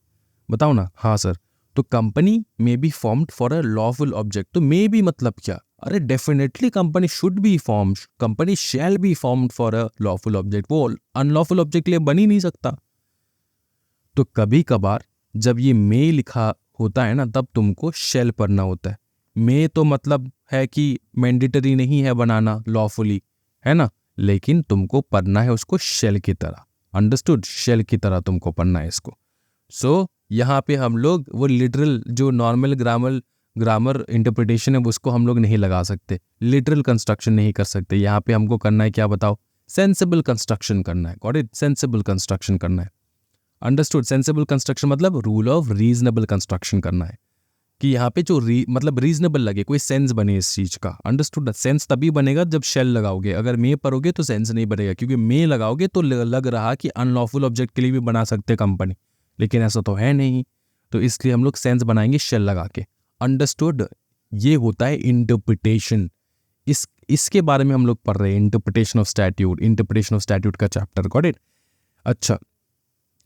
बताओ ना। हाँ सर, तो company may be formed for a lawful object. तो मे बी मतलब क्या? अरे definitely company should be formed, company shall be formed for a lawful object. वो अनलॉफुल ऑब्जेक्ट के लिए बन ही नहीं सकता। तो कभी कभार जब ये मे लिखा होता है ना, तब तुमको शैल पढ़ना होता है। मे तो मतलब है कि मैंडेटरी नहीं है बनाना लॉफुली, है ना, लेकिन तुमको पढ़ना है उसको शैल की तरह। अंडरस्टूड? शैल की तरह तुमको पढ़ना है इसको। सो यहाँ पे हम लोग वो लिटरल जो नॉर्मल ग्रामर इंटरप्रिटेशन है उसको हम लोग नहीं लगा सकते, लिटरल कंस्ट्रक्शन नहीं कर सकते। यहाँ पे हमको करना है क्या बताओ? सेंसिबल कंस्ट्रक्शन करना है। Got it? सेंसिबल कंस्ट्रक्शन करना है। अंडरस्टूड? सेंसिबल कंस्ट्रक्शन मतलब रूल ऑफ रीजनेबल कंस्ट्रक्शन करना है कि यहाँ पे जो मतलब रीजनेबल लगे, कोई सेंस बने इस चीज का। अंडरस्टूड? सेंस तभी बनेगा जब शेल लगाओगे। अगर मे पढ़ोगे तो सेंस नहीं बनेगा, क्योंकि मे लगाओगे तो लग रहा कि अनलॉफुल ऑब्जेक्ट के लिए भी बना सकते कंपनी, लेकिन ऐसा तो है नहीं। तो इसलिए हम लोग सेंस बनाएंगे शेल लगा के। अंडरस्टूड? ये होता है इंटरप्रिटेशन। इसके बारे में हम लोग पढ़ रहे हैं, इंटरप्रिटेशन ऑफ स्टैट्यूट का चैप्टर। Got it? अच्छा,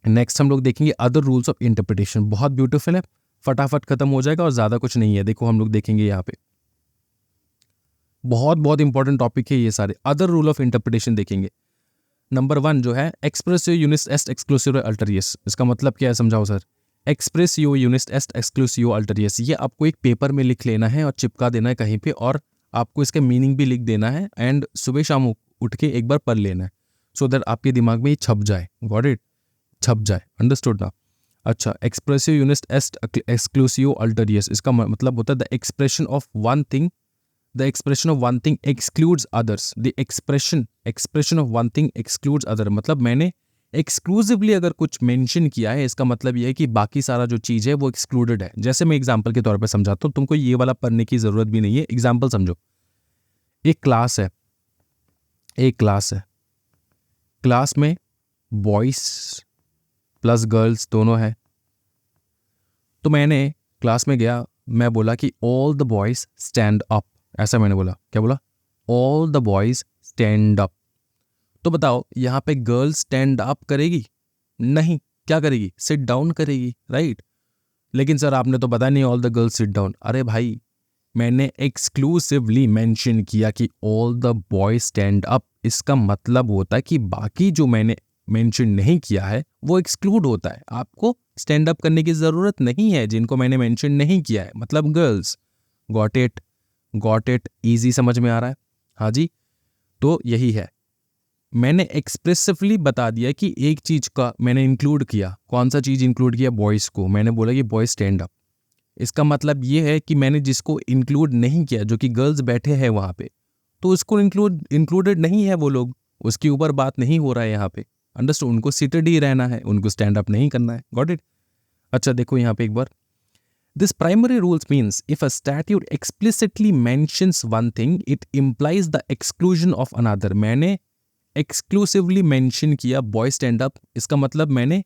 नेक्स्ट हम लोग देखेंगे अदर रूल्स ऑफ इंटरप्रिटेशन। बहुत ब्यूटीफुल है, फटाफट खत्म हो जाएगा और ज्यादा कुछ नहीं है। देखो हम लोग देखेंगे यहाँ पे बहुत इंपॉर्टेंट टॉपिक है ये सारे। अदर रूल ऑफ इंटरप्रिटेशन देखेंगे। नंबर 1 जो है एक्सप्रेसियो यूनिस एस्ट एक्सक्लूसिव अल्टरियस। इसका मतलब क्या है समझाओ सर? एक्सप्रेसियो यूनिस एस्ट एक्सक्लूसिव अल्टरियस, ये आपको एक पेपर में लिख लेना है और चिपका देना है कहीं पे, और आपको इसका मीनिंग भी लिख देना है, एंड सुबह शाम उठ के एक बार पढ़ लेना है, सो दैट आपके दिमाग में ये छप जाए। Got it? छप जाए। अंडरस्टूड ना? अच्छा, एक्सप्रेसिव यूनिस एस्ट एक्सक्लूसिव अल्टरियस, इसका मतलब होता है the expression of one thing excludes others. The expression of one thing excludes other, मतलब मैंने एक्सक्लूसिवली अगर कुछ मेंशन किया है, इसका मतलब यह है कि बाकी सारा जो चीज है वो एक्सक्लूडेड है। जैसे मैं एग्जांपल के तौर पे समझाता हूँ, तुमको ये वाला पढ़ने की जरूरत भी नहीं है। एग्जांपल समझो, एक क्लास है, क्लास में बॉयज प्लस गर्ल्स दोनों है। तो मैंने क्लास में गया, मैं बोला कि all the boys stand up. ऐसा मैंने बोला। क्या बोला? All the boys stand up. तो बताओ यहाँ पे गर्ल स्टैंड अप करेगी? नहीं। क्या करेगी? सिट डाउन करेगी, राइट? लेकिन सर आपने तो बताया नहीं all the girls sit down. अरे भाई, मैंने एक्सक्लूसिवली मेंशन किया कि all the boys stand up. इसका मतलब होता है कि बाकी जो मैंने मेंशन नहीं किया है वो एक्सक्लूड होता है। आपको स्टैंड अप करने की जरूरत नहीं है जिनको मैंने मेंशन नहीं किया है, मतलब गर्ल्स। Got it? इजी समझ में आ रहा है? हाँ जी। तो यही है, मैंने एक्सप्रेसिवली बता दिया कि एक चीज का मैंने इंक्लूड किया। कौन सा चीज इंक्लूड किया? बॉयज को। मैंने बोला कि बॉयज स्टैंड अप। इसका मतलब ये है कि मैंने जिसको इंक्लूड नहीं किया, जो कि गर्ल्स बैठे हैं वहां पे, तो उसको इंक्लूडेड नहीं है वो लोग, उसके ऊपर बात नहीं हो रहा है यहाँ पे। अंडरस्टूड? उनको सीटेड ही रहना है, उनको स्टैंड अप नहीं करना है। Got it? अच्छा देखो यहाँ पे एक बार, this primary rules means if a statute explicitly mentions one thing it implies the exclusion of another. मैंने एक्सक्लूसिवली मेंशन किया बॉय स्टैंड अप, इसका मतलब मैंने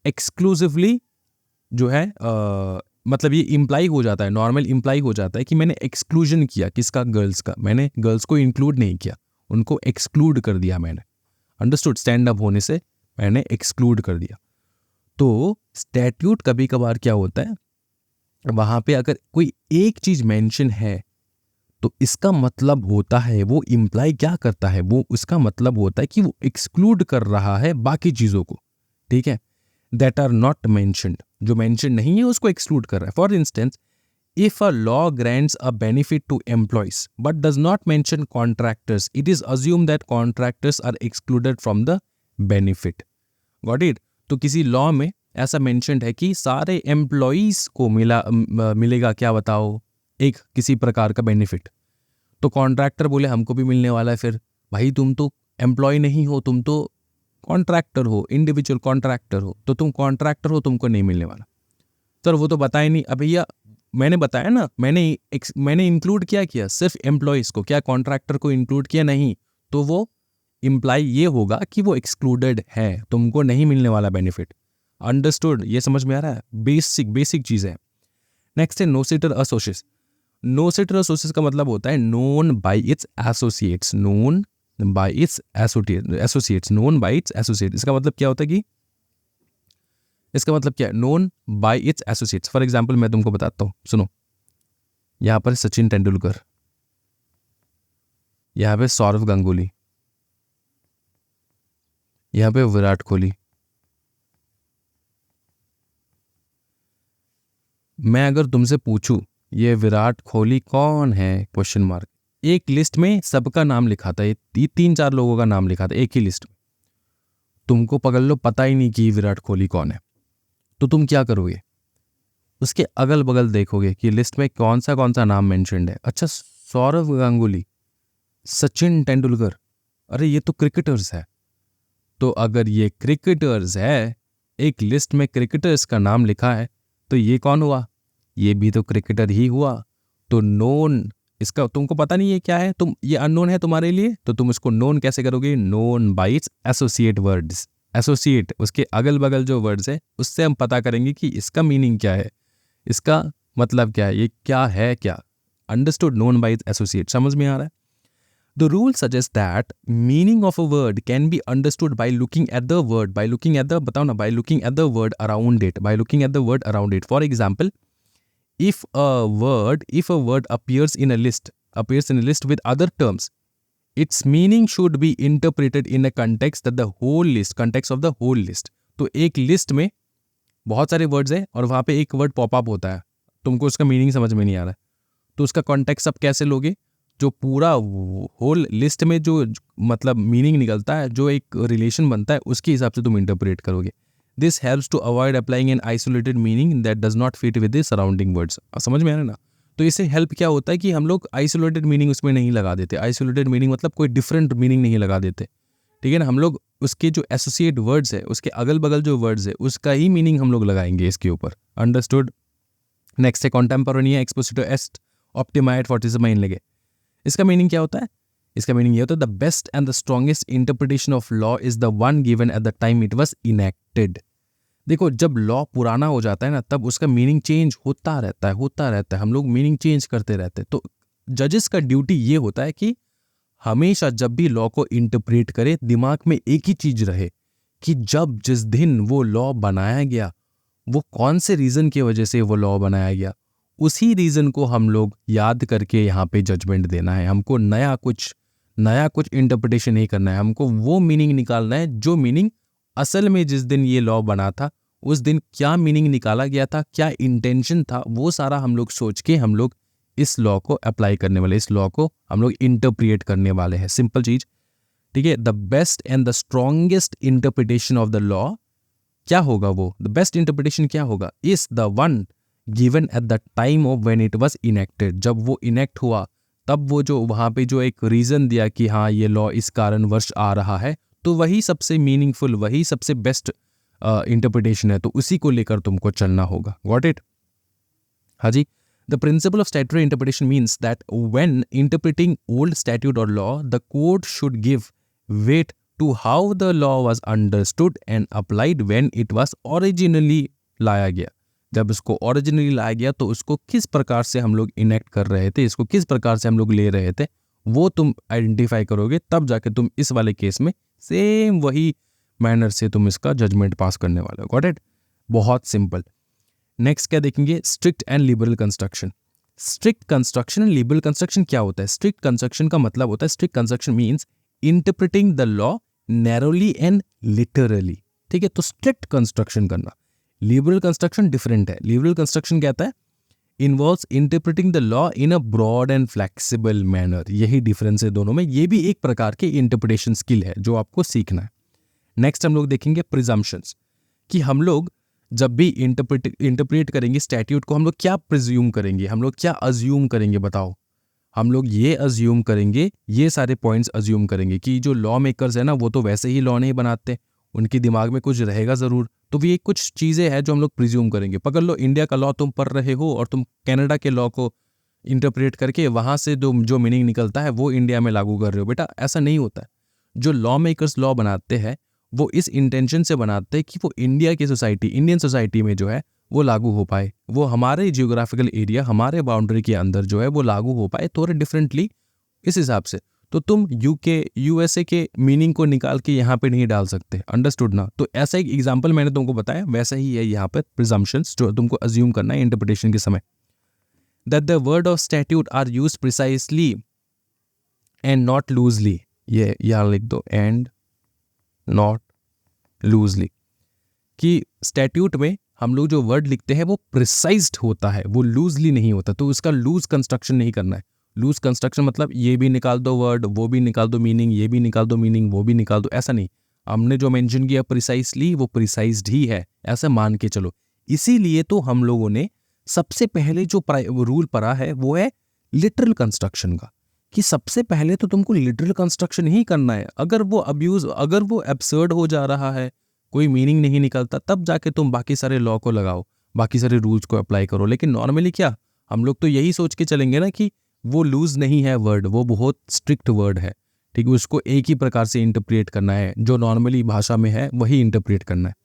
एक्सक्लूसिवली जो है मतलब ये इंप्लाई हो जाता है, नॉर्मल इंप्लाई हो जाता है कि मैंने एक्सक्लूजन किया। किसका? गर्ल्स का। मैंने गर्ल्स को इंक्लूड नहीं किया, उनको एक्सक्लूड कर दिया मैंने। अंडरस्टूड? स्टैंड अप होने से मैंने एक्सक्लूड कर दिया। तो स्टैट्यूट कभी कभार क्या होता है, वहां पे अगर कोई एक चीज मेंशन है तो इसका मतलब होता है, वो इंप्लाई क्या करता है, वो उसका मतलब होता है कि वो एक्सक्लूड कर रहा है बाकी चीजों को। ठीक है? दैट आर नॉट मेंशन्ड, जो मेंशन नहीं है उसको एक्सक्लूड कर रहा है। For instance, if a law grants a benefit to employees but does not mention contractors, it is assume that contractors are excluded from the benefit. Got it? तो किसी लॉ में ऐसा मेंशन्ड है कि सारे एम्प्लॉयज को मिलेगा क्या बताओ, एक किसी प्रकार का बेनिफिट। तो कॉन्ट्रैक्टर बोले हमको भी मिलने वाला है। फिर भाई तुम तो एम्प्लॉय नहीं हो, तुम तो कॉन्ट्रैक्टर हो, इंडिविजुअल कॉन्ट्रैक्टर हो, तो तुम कॉन्ट्रैक्टर हो, तुमको नहीं मिलने वाला। सर वो तो बताया नहीं। अब भैया मैंने बताया ना, मैंने इंक्लूड किया सिर्फ एम्प्लॉयज को, क्या कॉन्ट्रैक्टर को इंक्लूड किया? नहीं। तो वो इम्प्लाई ये होगा कि वो एक्सक्लूडेड है, तुमको नहीं मिलने वाला बेनिफिट। अंडरस्टूड, ये समझ में आ रहा है, बेसिक चीज़ है। नेक्स्ट है नोसेटर एसोसिएट्स। नोसेटर एसोसिएट्स का मतलब होता है known by it's associates, known by it's associates, known by it's associate. इसका मतलब क्या होता है कि इसका मतलब क्या है, known by it's associates. For example मैं तुमको बताता हूँ, सुनो, यहाँ पर सचिन तेंदुलकर, यहाँ पे सौरव गांगुली, यहाँ पे विराट कोहली। मैं अगर तुमसे पूछूं ये विराट कोहली कौन है, क्वेश्चन मार्क, एक लिस्ट में सबका नाम लिखा था, ये 3-4 लोगों का नाम लिखा था एक ही लिस्ट में, तुमको पकड़ लो पता ही नहीं कि विराट कोहली कौन है, तो तुम क्या करोगे, उसके अगल बगल देखोगे कि लिस्ट में कौन सा नाम मेंशन्ड है। अच्छा, सौरव गांगुली, सचिन तेंदुलकर, अरे ये तो क्रिकेटर्स है। तो अगर ये क्रिकेटर्स है, एक लिस्ट में क्रिकेटर्स का नाम लिखा है, तो ये कौन हुआ, ये भी तो क्रिकेटर ही हुआ। तो नोन, इसका तुमको पता नहीं है क्या है, तुम ये अननोन है तुम्हारे लिए, तो तुम इसको नोन कैसे करोगे, known by it's associate words. Associate, उसके अगल बगल जो वर्ड्स है उससे हम पता करेंगे कि इसका मीनिंग क्या है, इसका मतलब क्या है, ये क्या है क्या। Understood, known by it's associate, समझ में आ रहा है। The rule suggests that meaning of a word can be understood by looking at the word, by looking at the, बताओ ना, by looking at the word around it, by looking at the word around it. For example, if a word appears in a list with other terms, its meaning should be interpreted in a context that the whole list, context of the whole list. तो एक लिस्ट में बहुत सारे वर्ड्स हैं और वहाँ पे एक वर्ड पॉप अप होता है, तुमको उसका मीनिंग समझ में नहीं आ रहा है, तो उसका कॉन्टेक्स्ट आप कैसे लोगे, जो पूरा होल लिस्ट में जो मतलब मीनिंग निकलता है, जो एक रिलेशन बनता है, उसके हिसाब से तुम इंटरप्रेट करोगे। This helps to avoid applying an isolated meaning that does not fit with the surrounding words. समझ में आ रहा है ना। तो इससे हेल्प क्या होता है कि हम लोग आइसोलेटेड मीनिंग उसमें नहीं लगा देते। आइसोलेटेड मीनिंग मतलब कोई डिफरेंट मीनिंग नहीं लगा देते, ठीक है ना। हम लोग उसके जो एसोसिएट वर्ड्स है, उसके अगल बगल जो वर्ड्स है, उसका ही मीनिंग हम लोग लगाएंगे इसके ऊपर। अंडरस्टूड। नेक्स्ट है कॉन्टेम्पोरेनिया एक्सपोजिटो एस्ट ऑप्टिमाइड फॉर्टिसिमा इन लगे। इसका मीनिंग क्या होता है, इसका मीनिंग ये होता है the best and the strongest interpretation of law is the one given at the time it was enacted. देखो, जब लॉ पुराना हो जाता है ना, तब उसका मीनिंग चेंज होता रहता है, हम लोग मीनिंग चेंज करते रहते हैं। तो जजेस का ड्यूटी ये होता है कि हमेशा जब भी लॉ को इंटरप्रेट करे, दिमाग में एक ही चीज रहे कि जब जिस दिन वो लॉ बनाया गया, वो कौन से रीजन की वजह से वो लॉ बनाया गया, उसी रीजन को हम लोग याद करके यहाँ पे जजमेंट देना है। हमको नया कुछ इंटरप्रिटेशन नहीं करना है, हमको वो मीनिंग निकालना है जो मीनिंग असल में जिस दिन ये लॉ बना था, उस दिन क्या मीनिंग निकाला गया था, क्या इंटेंशन था, वो सारा हम लोग सोच के हम लोग इस लॉ को अप्लाई करने वाले, इस लॉ को हम लोग इंटरप्रिएट करने वाले हैं। सिंपल चीज, ठीक है। The best and the strongest interpretation of the law क्या होगा, वो द बेस्ट इंटरप्रिटेशन क्या होगा, is the one given at the time of when it was enacted. जब वो इनेक्ट हुआ, तब वो जो वहाँ पे जो एक रीजन दिया कि हाँ ये लॉ इस कारणवश आ रहा है, तो वही सबसे मीनिंगफुल, वही सबसे बेस्ट इंटरप्रिटेशन है। तो उसी को लेकर तुमको चलना होगा। Got it? हाँ जी। The principle of statutory interpretation means that when interpreting old statute or law, the court should give weight to how the law was understood and applied when it was originally लाया गया। जब इसको ओरिजिनली लाया गया तो उसको किस प्रकार से हम लोग इनेक्ट कर रहे थे, इसको किस प्रकार से हम लोग ले रहे थे, वो तुम आइडेंटिफाई करोगे, तब जाके तुम इस वाले केस में सेम वही मैनर से तुम इसका जजमेंट पास करने वाले हो। Got it? बहुत सिंपल। नेक्स्ट क्या देखेंगे, strict and liberal construction. Strict construction and liberal construction क्या होता है? स्ट्रिक्ट कंस्ट्रक्शन का मतलब होता है, strict construction means interpreting the law narrowly and literally. ठीक है, तो स्ट्रिक्ट कंस्ट्रक्शन करना। लिबरल कंस्ट्रक्शन डिफरेंट है। लिबरल कंस्ट्रक्शन कहता है involves interpreting the law in a broad and flexible manner. यही डिफरेंस है दोनों में। ये भी एक प्रकार के इंटरप्रिटेशन स्किल है जो आपको सीखना है। नेक्स्ट हम लोग देखेंगे प्रिजम्पशंस, कि हम लोग जब भी इंटरप्रेट करेंगे स्टैट्यूट को, हम लोग क्या प्रिज्यूम करेंगे, हम लोग क्या अज्यूम करेंगे, बताओ। हम लोग ये अज्यूम करेंगे, ये सारे पॉइंट्स अज्यूम करेंगे कि जो लॉ मेकर्स है ना, वो तो वैसे ही लॉ नहीं बनाते, उनके दिमाग में कुछ रहेगा ज़रूर। तो ये कुछ चीज़ें हैं जो हम लोग प्रिज्यूम करेंगे। पकड़ लो, इंडिया का लॉ तुम पढ़ रहे हो और तुम कनाडा के लॉ को इंटरप्रेट करके वहाँ से जो मीनिंग निकलता है वो इंडिया में लागू कर रहे हो। बेटा ऐसा नहीं होता है। जो लॉ मेकर्स लॉ बनाते हैं वो इस इंटेंशन से बनाते हैं कि वो इंडिया की सोसाइटी, इंडियन सोसाइटी में जो है वो लागू हो पाए, वो हमारे जियोग्राफिकल एरिया, हमारे बाउंड्री के अंदर जो है वो लागू हो पाए थोड़े डिफरेंटली इस हिसाब से। तो तुम यूके यूएसए के मीनिंग को निकाल के यहाँ पे नहीं डाल सकते, अंडरस्टूड ना। तो ऐसा एक एग्जांपल मैंने तुमको बताया, वैसा ही है यहाँ पर प्रिजम्पशंस जो तुमको अज्यूम करना है इंटरप्रिटेशन के समय। That the word of statute are used precisely and not loosely, ये यहाँ लिख दो, एंड नॉट लूजली, कि स्टैट्यूट में हम लोग जो वर्ड लिखते हैं वो प्रिसाइज्ड होता है, वो लूजली नहीं होता। तो इसका लूज कंस्ट्रक्शन नहीं करना है। लूज कंस्ट्रक्शन मतलब ये भी निकाल दो वर्ड, वो भी निकाल दो मीनिंग, ये भी निकाल दो मीनिंग, वो भी निकाल दो, ऐसा नहीं। हमने जो मेंशन किया प्रिसाइसली, वो प्रिसाइज्ड ही है, ऐसा मान के चलो। इसीलिए तो हम लोगों ने सबसे पहले जो रूल पढ़ा है वो है लिटरल कंस्ट्रक्शन का, कि सबसे पहले तो तुमको लिटरल कंस्ट्रक्शन ही करना है। अगर वो अब्यूज, अगर वो एब्सर्ड हो जा रहा है, कोई मीनिंग नहीं निकलता, तब जाके तुम बाकी सारे लॉ को लगाओ, बाकी सारे रूल्स को अप्लाई करो। लेकिन नॉर्मली क्या, हम लोग तो यही सोच के चलेंगे ना कि वो लूज नहीं है वर्ड, वो बहुत स्ट्रिक्ट वर्ड है, ठीक है, उसको एक ही प्रकार से इंटरप्रेट करना है, जो नॉर्मली भाषा में है वही इंटरप्रेट करना है।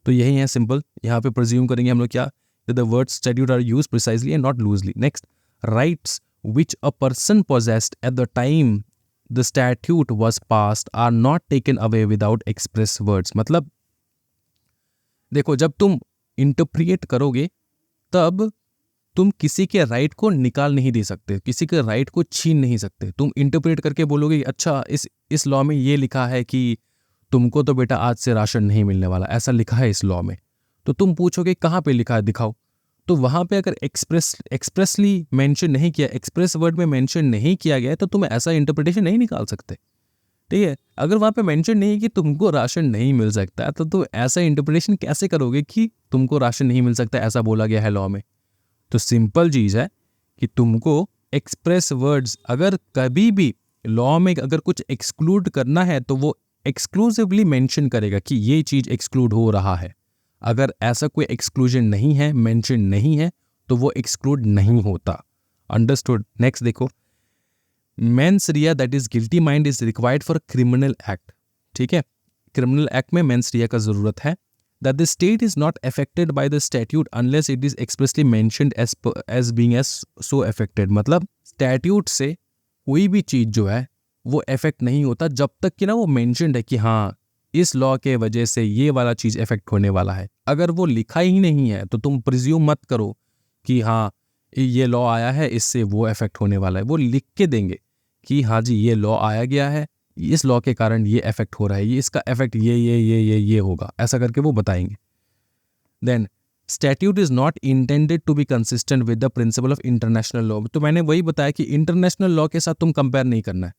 तो यही है सिंपल। यहाँ पे प्रिज्यूम करेंगे हम लोग क्या, the words statute are used precisely and not loosely. Next, rights which a person possessed at the time the statute was passed are not taken away without express words। मतलब देखो, जब तुम इंटरप्रिएट करोगे तब तुम किसी के राइट को निकाल नहीं दे सकते, किसी के राइट को छीन नहीं सकते। तुम इंटरप्रेट करके बोलोगे अच्छा इस लॉ में ये लिखा है कि तुमको तो बेटा आज से राशन नहीं मिलने वाला, ऐसा लिखा है इस लॉ में। तो तुम पूछोगे कहाँ पे लिखा है, दिखाओ। तो वहाँ पे अगर एक्सप्रेसली मेंशन नहीं किया, एक्सप्रेस वर्ड में मेंशन नहीं किया गया है, तो तुम ऐसा इंटरप्रिटेशन नहीं निकाल सकते, ठीक है। अगर वहाँ पे मेंशन नहीं कि तुमको राशन नहीं मिल सकता, तो तुम ऐसा इंटरप्रिटेशन कैसे करोगे कि तुमको राशन नहीं मिल सकता, ऐसा बोला गया है लॉ में। तो सिंपल चीज़ है कि तुमको एक्सप्रेस वर्ड्स, अगर कभी भी लॉ में अगर कुछ एक्सक्लूड करना है तो वो एक्सक्लूसिवली मेंशन करेगा कि ये चीज़ एक्सक्लूड हो रहा है। अगर ऐसा कोई एक्सक्लूजन नहीं है, मेंशन नहीं है, तो वो एक्सक्लूड नहीं होता, अंडरस्टूड। नेक्स्ट देखो, mens rea that is guilty mind is required for criminal act, ठीक है। क्रिमिनल एक्ट में मेंस रिया का जरूरत है। That the state is not affected by the statute unless it is expressly mentioned as being as so affected. मतलब स्टैट्यूट से कोई भी चीज जो है वो अफेक्ट नहीं होता जब तक कि ना वो मेंशन्ड है कि हाँ इस लॉ के वजह से ये वाला चीज इफेक्ट होने वाला है। अगर वो लिखा ही नहीं है तो तुम प्रिज्यूम मत करो कि हाँ ये लॉ आया है इससे वो इफेक्ट होने वाला है। वो लिख के देंगे कि हाँ जी ये लॉ आया गया है, इस लॉ के कारण ये इफेक्ट हो रहा है, ये इसका इफेक्ट ये होगा, ऐसा करके वो बताएंगे। Then statute is not intended to be consistent with the principle of international law. तो मैंने वही बताया कि इंटरनेशनल लॉ के साथ तुम कंपेयर नहीं करना है।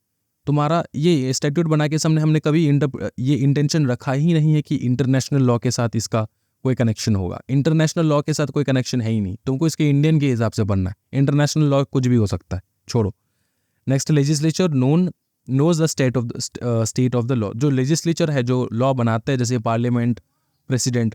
तुम्हारा ये स्टैट्यूट बना के सामने हमने कभी ये इंटेंशन रखा ही नहीं है कि इंटरनेशनल लॉ के साथ इसका कोई कनेक्शन होगा। इंटरनेशनल लॉ के साथ कोई कनेक्शन है ही नहीं, तुमको इसके इंडियन के हिसाब से बनना है। इंटरनेशनल लॉ कुछ भी हो सकता है, छोड़ो। Next, legislature knows the state of the law. जो लेजिस्लेचर है, जो लॉ बनाते हैं, जैसे पार्लियामेंट, प्रेसिडेंट,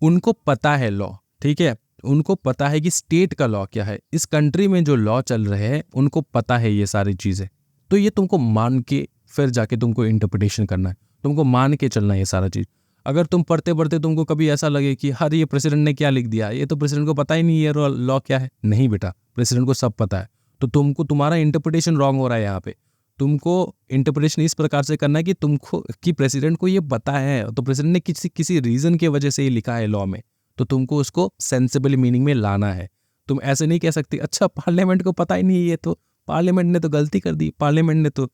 उनको पता है लॉ, ठीक है, उनको पता है कि स्टेट का लॉ क्या है, इस कंट्री में जो लॉ चल रहे हैं उनको पता है ये सारी चीज़ें। तो ये तुमको मान के फिर जाके तुमको इंटरप्रिटेशन करना है, तुमको मान के चलना है ये सारा चीज़। अगर तुम पढ़ते पढ़ते तुमको कभी ऐसा लगे कि हर ये प्रेसिडेंट ने क्या लिख दिया, ये तो प्रेसिडेंट को पता ही नहीं ये लॉ क्या है, नहीं बेटा, प्रेसिडेंट को सब पता है। तो तुमको तुम्हारा इंटरप्रिटेशन रॉन्ग हो रहा है यहाँ पे। तुमको इंटरप्रिटेशन इस प्रकार से करना है कि तुमको कि प्रेसिडेंट को ये पता है, तो प्रेसिडेंट ने किसी रीज़न की वजह से ये लिखा है लॉ में, तो तुमको उसको सेंसिबल मीनिंग में लाना है। तुम ऐसे नहीं कह सकते अच्छा पार्लियामेंट को पता ही नहीं, ये तो पार्लियामेंट ने तो गलती कर दी, पार्लियामेंट ने तो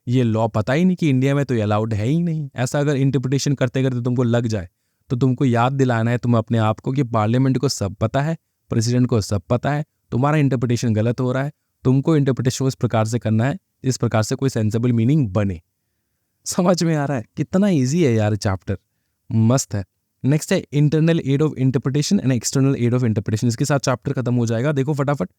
ये लॉ पता ही नहीं कि इंडिया में तो ये अलाउड है ही नहीं। ऐसा अगर इंटरप्रिटेशन करते करते तुमको लग जाए तो तुमको याद दिलाना है तुम अपने आप को कि पार्लियामेंट को सब पता है, प्रेसिडेंट को सब पता है, तुम्हारा इंटरप्रिटेशन गलत हो रहा है, तुमको इंटरप्रिटेशन इस प्रकार से करना है इस प्रकार से कोई सेंसिबल मीनिंग बने। समझ में आ रहा है? कितना ईजी है यार चैप्टर, मस्त है। नेक्स्ट है internal aid of interpretation and external aid of interpretation. इसके साथ चैप्टर खत्म हो जाएगा। देखो फटाफट,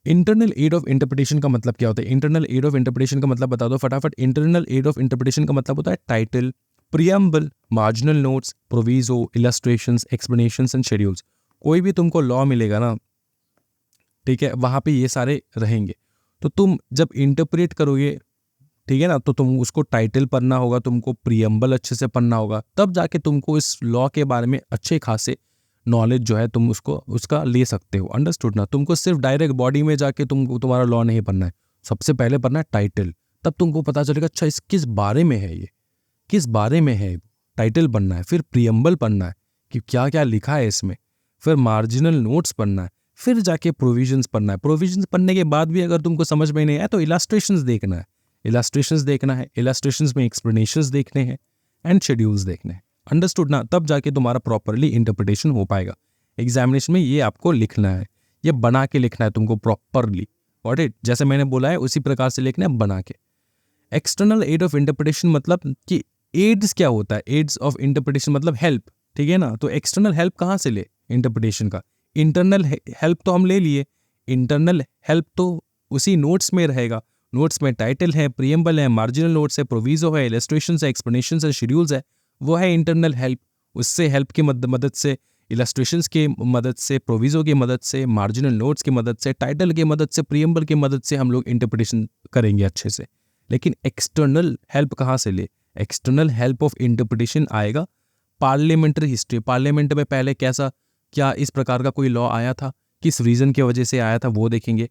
इंटरनल एड ऑफ इंटरप्रिटेशन का मतलब क्या होता है? इंटरनल एड ऑफ इंटरप्रिटेशन का मतलब बता दो फटाफट। इंटरनल एड ऑफ इंटरप्रिटेशन का मतलब होता है title, preamble, marginal notes, proviso, illustrations, explanations and schedules. कोई भी तुमको लॉ मिलेगा ना, ठीक है, वहाँ पे ये सारे रहेंगे। तो तुम जब इंटरप्रेट करोगे ठीक है ना। तो तुम उसको टाइटल पढ़ना होगा, तुमको प्रियम्बल अच्छे से पढ़ना होगा, तब जाके तुमको इस लॉ के बारे में अच्छे खासे नॉलेज जो है तुम उसका ले सकते हो। अंडरस्टूड ना। तुमको सिर्फ डायरेक्ट बॉडी में जाके तुम्हारा लॉ नहीं पढ़ना है, सबसे पहले पढ़ना है टाइटल, तब तुमको पता चलेगा अच्छा इस किस बारे में है, ये किस बारे में है। टाइटल पढ़ना है, फिर प्रियम्बल पढ़ना है कि क्या क्या लिखा है इसमें, फिर मार्जिनल नोट्स पढ़ना है, फिर जाके प्रोविजंस पढ़ना है। प्रोविजंस पढ़ने के बाद भी अगर तुमको समझ में नहीं आया तो इलास्ट्रेशंस देखना है, इलास्ट्रेशंस में एक्सप्लेनेशंस देखने हैं एंड शेड्यूल्स देखने हैं। अंडरस्टूड ना। तब जाके तुम्हारा प्रॉपरली इंटरप्रिटेशन हो पाएगा। एग्जामिनेशन में ये आपको लिखना है, ये बना के लिखना है तुमको प्रॉपरली। Got it? जैसे मैंने बोला है उसी प्रकार से लिखना है बना के। एक्सटर्नल एड ऑफ इंटरप्रिटेशन मतलब कि एड्स क्या होता है? एड्स ऑफ इंटरप्रिटेशन मतलब हेल्प, ठीक है ना। तो एक्सटर्नल हेल्प कहाँ से ले इंटरप्रिटेशन का? इंटरनल हेल्प तो हम ले लिए, इंटरनल हेल्प तो उसी नोट्स में रहेगा। नोट्स में टाइटल है, प्रियम्बल है, मार्जिनल नोट्स है, प्रोविजो है, इलस्ट्रेशंस है, एक्सप्लेनेशंस है, शेड्यूल्स है, वो है इंटरनल हेल्प। उससे हेल्प की मदद से, इलस्ट्रेशंस की मदद से, प्रोविजो की मदद से, मार्जिनल नोट्स की मदद से, टाइटल की मदद से, प्रियम्बल की मदद से हम लोग इंटरप्रिटेशन करेंगे अच्छे से। लेकिन एक्सटर्नल हेल्प कहाँ से ले? एक्सटर्नल हेल्प ऑफ इंटरप्रिटेशन आएगा पार्लियामेंट्री हिस्ट्री। पार्लियामेंट में पहले कैसा क्या इस प्रकार का कोई लॉ आया था, किस रीज़न की वजह से आया था, वो देखेंगे।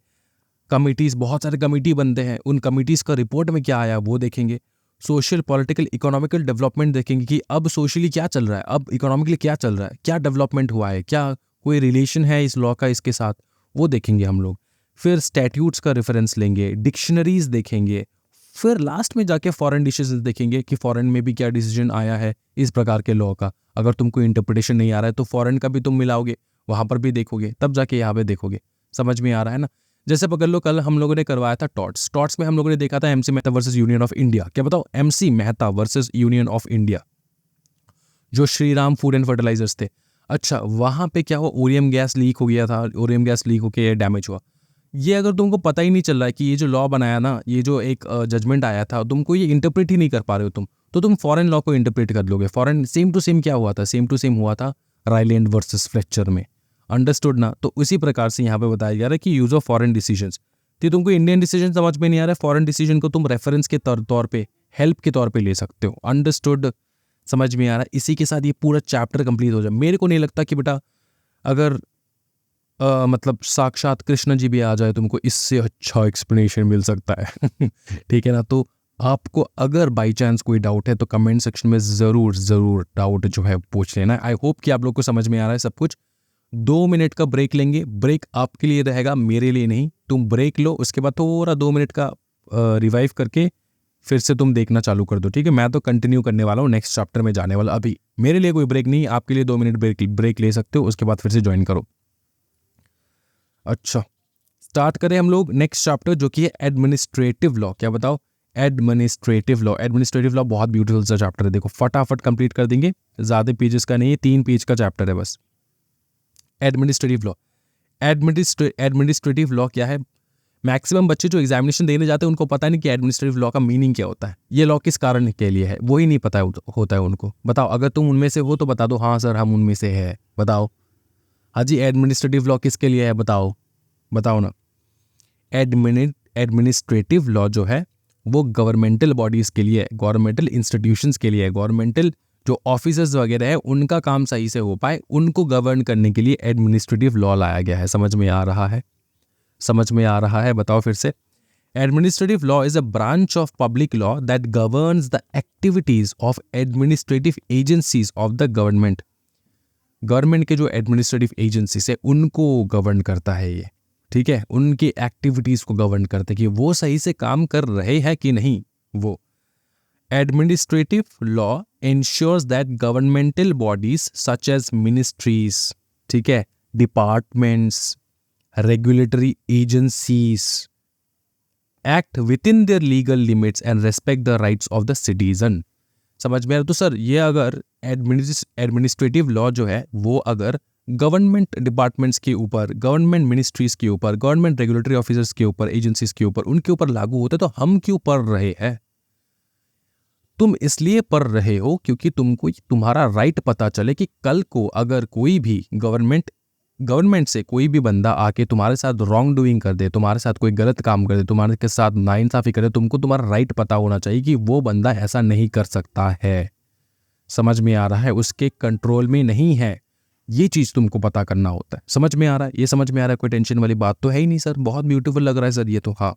कमिटीज़, बहुत सारे कमिटी बनते हैं, उन कमिटीज़ का रिपोर्ट में क्या आया वो देखेंगे। सोशल, पॉलिटिकल, इकोनॉमिकल डेवलपमेंट देखेंगे कि अब सोशली क्या चल रहा है, अब इकोनॉमिकली क्या चल रहा है, क्या डेवलपमेंट हुआ है, क्या कोई रिलेशन है इस लॉ का इसके साथ, वो देखेंगे हम लोग। फिर स्टैट्यूट्स का रेफरेंस लेंगे, डिक्शनरीज देखेंगे, फिर लास्ट में जाके फॉरेन डिसीजन देखेंगे कि फॉरेन में भी क्या डिसीजन आया है इस प्रकार के लॉ का। अगर तुमको इंटरप्रिटेशन नहीं आ रहा है तो फॉरेन का भी तुम मिलाओगे, वहाँ पर भी देखोगे, तब जाके यहाँ पे देखोगे। समझ में आ रहा है ना। जैसे पकड़ लो, कल हम लोगों ने करवाया था टॉट्स में हम लोगों ने देखा था MC Mehta versus union of India. क्या बताओ? MC Mehta versus union of India, जो श्रीराम फूड एंड फर्टिलाइजर्स थे। अच्छा, वहाँ पे क्या हुआ? ओरियम गैस लीक हो गया था, ओरियम गैस लीक होकर डैमेज हुआ। ये अगर तुमको पता ही नहीं चल रहा है कि ये जो लॉ बनाया ना, ये जो एक जजमेंट आया था, तुमको ये इंटरप्रेट ही नहीं कर पा रहे हो तो तुम फॉरेन लॉ को इंटरप्रेट कर लोगे। फॉरेन सेम टू सेम क्या हुआ था? सेम टू सेम हुआ था रायलैंड वर्सेस फ्लेचर में। अंडरस्टूड ना। तो उसी प्रकार से यहाँ पे बताया जा रहा है कि यूज ऑफ फॉरेन डिसीजंस। तो तुमको इंडियन डिसीजन समझ में नहीं आ रहा है, फॉरेन डिसीजन को तुम रेफरेंस के तौर पे, हेल्प के तौर पे ले सकते हो। अंडरस्टूड? समझ में आ रहा है? इसी के साथ ये पूरा चैप्टर कंप्लीट हो जाए। मेरे को नहीं लगता कि बेटा अगर मतलब साक्षात कृष्ण जी भी आ जाए तुमको इससे अच्छा एक्सप्लेनेशन मिल सकता है। ठीक है ना। तो आपको अगर बाई चांस कोई डाउट है तो कमेंट सेक्शन में ज़रूर डाउट जो है पूछ लेना। आई होप कि आप लोग को समझ में आ रहा है सब कुछ। 2 मिनट का ब्रेक लेंगे। ब्रेक आपके लिए रहेगा, मेरे लिए नहीं। तुम ब्रेक लो, उसके बाद थोड़ा 2 मिनट का रिवाइव करके फिर से तुम देखना चालू कर दो। ठीक है, मैं तो कंटिन्यू करने वाला हूँ, नेक्स्ट चैप्टर में जाने वाला। अभी मेरे लिए कोई ब्रेक नहीं, आपके लिए 2 मिनट ब्रेक ले सकते हो, उसके बाद फिर से ज्वाइन करो। अच्छा, स्टार्ट करें हम लोग नेक्स्ट चैप्टर जो कि है एडमिनिस्ट्रेटिव लॉ। क्या बताओ? Administrative law. एडमिनिस्ट्रेटिव लॉ बहुत ब्यूटीफुल सा चैप्टर है, देखो फटाफट कंप्लीट कर देंगे। ज़्यादा पेजेस का नहीं है, 3 पेज का चैप्टर है बस। Administrative law. एडमिनिस्ट्रेटिव लॉ क्या है? मैक्सिमम बच्चे जो एग्जामिनेशन देने जाते हैं उनको पता नहीं कि एडमिनिस्ट्रेटिव लॉ का मीनिंग क्या होता है, ये लॉ किस कारण के लिए है, वही नहीं पता होता है उनको। बताओ, अगर तुम उनमें से हो तो बता दो, हाँ सर हम उनमें से है। बताओ हाँ जी, एडमिनिस्ट्रेटिव लॉ किसके लिए है? बताओ ना। एडमिनिस्ट्रेटिव लॉ जो है वो गवर्नमेंटल बॉडीज़ के लिए है, गवर्नमेंटल इंस्टीट्यूशंस के लिए है। गवर्नमेंटल जो ऑफिसर्स वगैरह है उनका काम सही से हो पाए, उनको गवर्न करने के लिए एडमिनिस्ट्रेटिव लॉ लाया गया है। समझ में आ रहा है? समझ में आ रहा है? बताओ फिर से। Administrative law is a branch of public law that governs the activities of administrative agencies of the government. Government के जो एडमिनिस्ट्रेटिव एजेंसीज है उनको गवर्न करता है ये। ठीक है, उनकी एक्टिविटीज को गवर्न करते हैं कि वो सही से काम कर रहे हैं कि नहीं। वो administrative law ensures that governmental bodies such as ministries, ठीक है, departments, regulatory agencies act within their legal limits and respect the rights of the citizen। समझ में आ रहा? तो सर ये अगर एडमिनिस्ट्रेटिव लॉ जो है वो अगर गवर्नमेंट डिपार्टमेंट्स के ऊपर, गवर्नमेंट मिनिस्ट्रीज के ऊपर, गवर्नमेंट रेगुलेटरी ऑफिसर्स के ऊपर, एजेंसीज के ऊपर, उनके ऊपर लागू होते तो हम क्यों पढ़ रहे हैं? तुम इसलिए पढ़ रहे हो क्योंकि तुमको तुम्हारा राइट पता चले कि कल को अगर कोई भी गवर्नमेंट गवर्नमेंट से कोई भी बंदा आके तुम्हारे साथ रॉन्ग डूइंग कर दे, तुम्हारे साथ कोई गलत काम कर दे, तुम्हारे के साथ नाइंसाफ़ी करे, तुमको तुम्हारा राइट पता होना चाहिए कि वो बंदा ऐसा नहीं कर सकता है। समझ में आ रहा है? उसके कंट्रोल में नहीं है, ये चीज़ तुमको पता करना होता है। समझ में आ रहा है? ये समझ में आ रहा है? कोई टेंशन वाली बात तो है ही नहीं सर, बहुत ब्यूटीफुल लग रहा है सर ये तो। हाँ,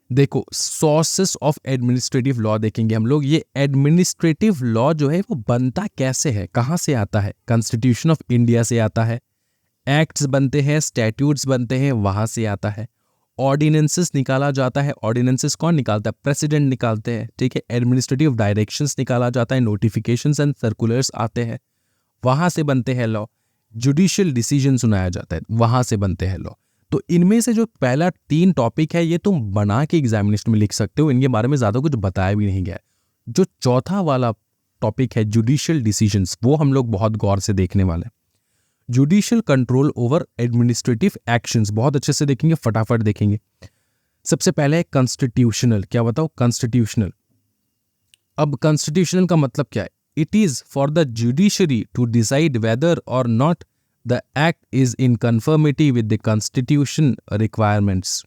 देखो सोर्सेस ऑफ एडमिनिस्ट्रेटिव लॉ देखेंगे हम लोग। ये एडमिनिस्ट्रेटिव लॉ जो है वो बनता कैसे है, कहाँ से आता है? कॉन्स्टिट्यूशन ऑफ इंडिया से आता है, एक्ट्स बनते हैं, स्टैट्यूट्स बनते हैं, वहाँ से आता है। ऑर्डिनेंसेस निकाला जाता है, ऑर्डिनेंसेस कौन निकालता है? प्रेसिडेंट निकालते हैं, ठीक है। एडमिनिस्ट्रेटिव डायरेक्शंस निकाला जाता है, नोटिफिकेशंस एंड सर्कुलर्स आते हैं, वहाँ से बनते हैं लॉ। जुडिशियल डिसीजन सुनाया जाता है, वहाँ से बनते हैं लॉ। तो इनमें से जो पहला 3 टॉपिक है ये तुम बना के एग्जामिनेशन में लिख सकते हो, इनके बारे में ज़्यादा कुछ बताया भी नहीं गया है। जो चौथा वाला टॉपिक है जुडिशियल डिसीजंस, वो हम लोग बहुत गौर से देखने वाले हैं। Judicial control over administrative actions बहुत अच्छे से देखेंगे, फटाफट देखेंगे। सबसे पहले है कॉन्स्टिट्यूशनल। क्या बताओ? कॉन्स्टिट्यूशनल। अब कॉन्स्टिट्यूशनल का मतलब क्या है? It is for the judiciary to decide whether or not the act is in conformity with the constitution requirements.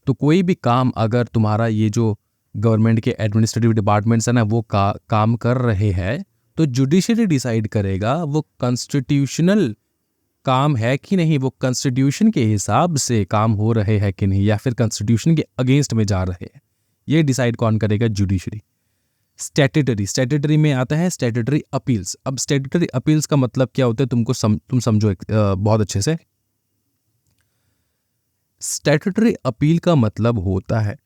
तो कोई भी काम अगर तुम्हारा ये जो गवर्नमेंट के एडमिनिस्ट्रेटिव डिपार्टमेंट्स है ना वो काम कर रहे हैं, तो जुडिशरी डिसाइड करेगा वो कॉन्स्टिट्यूशनल काम है कि नहीं, वो कॉन्स्टिट्यूशन के हिसाब से काम हो रहे हैं कि नहीं, या फिर कॉन्स्टिट्यूशन के अगेंस्ट में जा रहे हैं। ये डिसाइड कौन करेगा? जुडिशरी। स्टैट्यूटरी, स्टैट्यूटरी में आता है स्टैट्यूटरी अपील्स। अब स्टैट्यूटरी अपील्स का मतलब क्या होता है तुमको तुम समझो बहुत अच्छे से। स्टैट्यूटरी अपील का मतलब होता है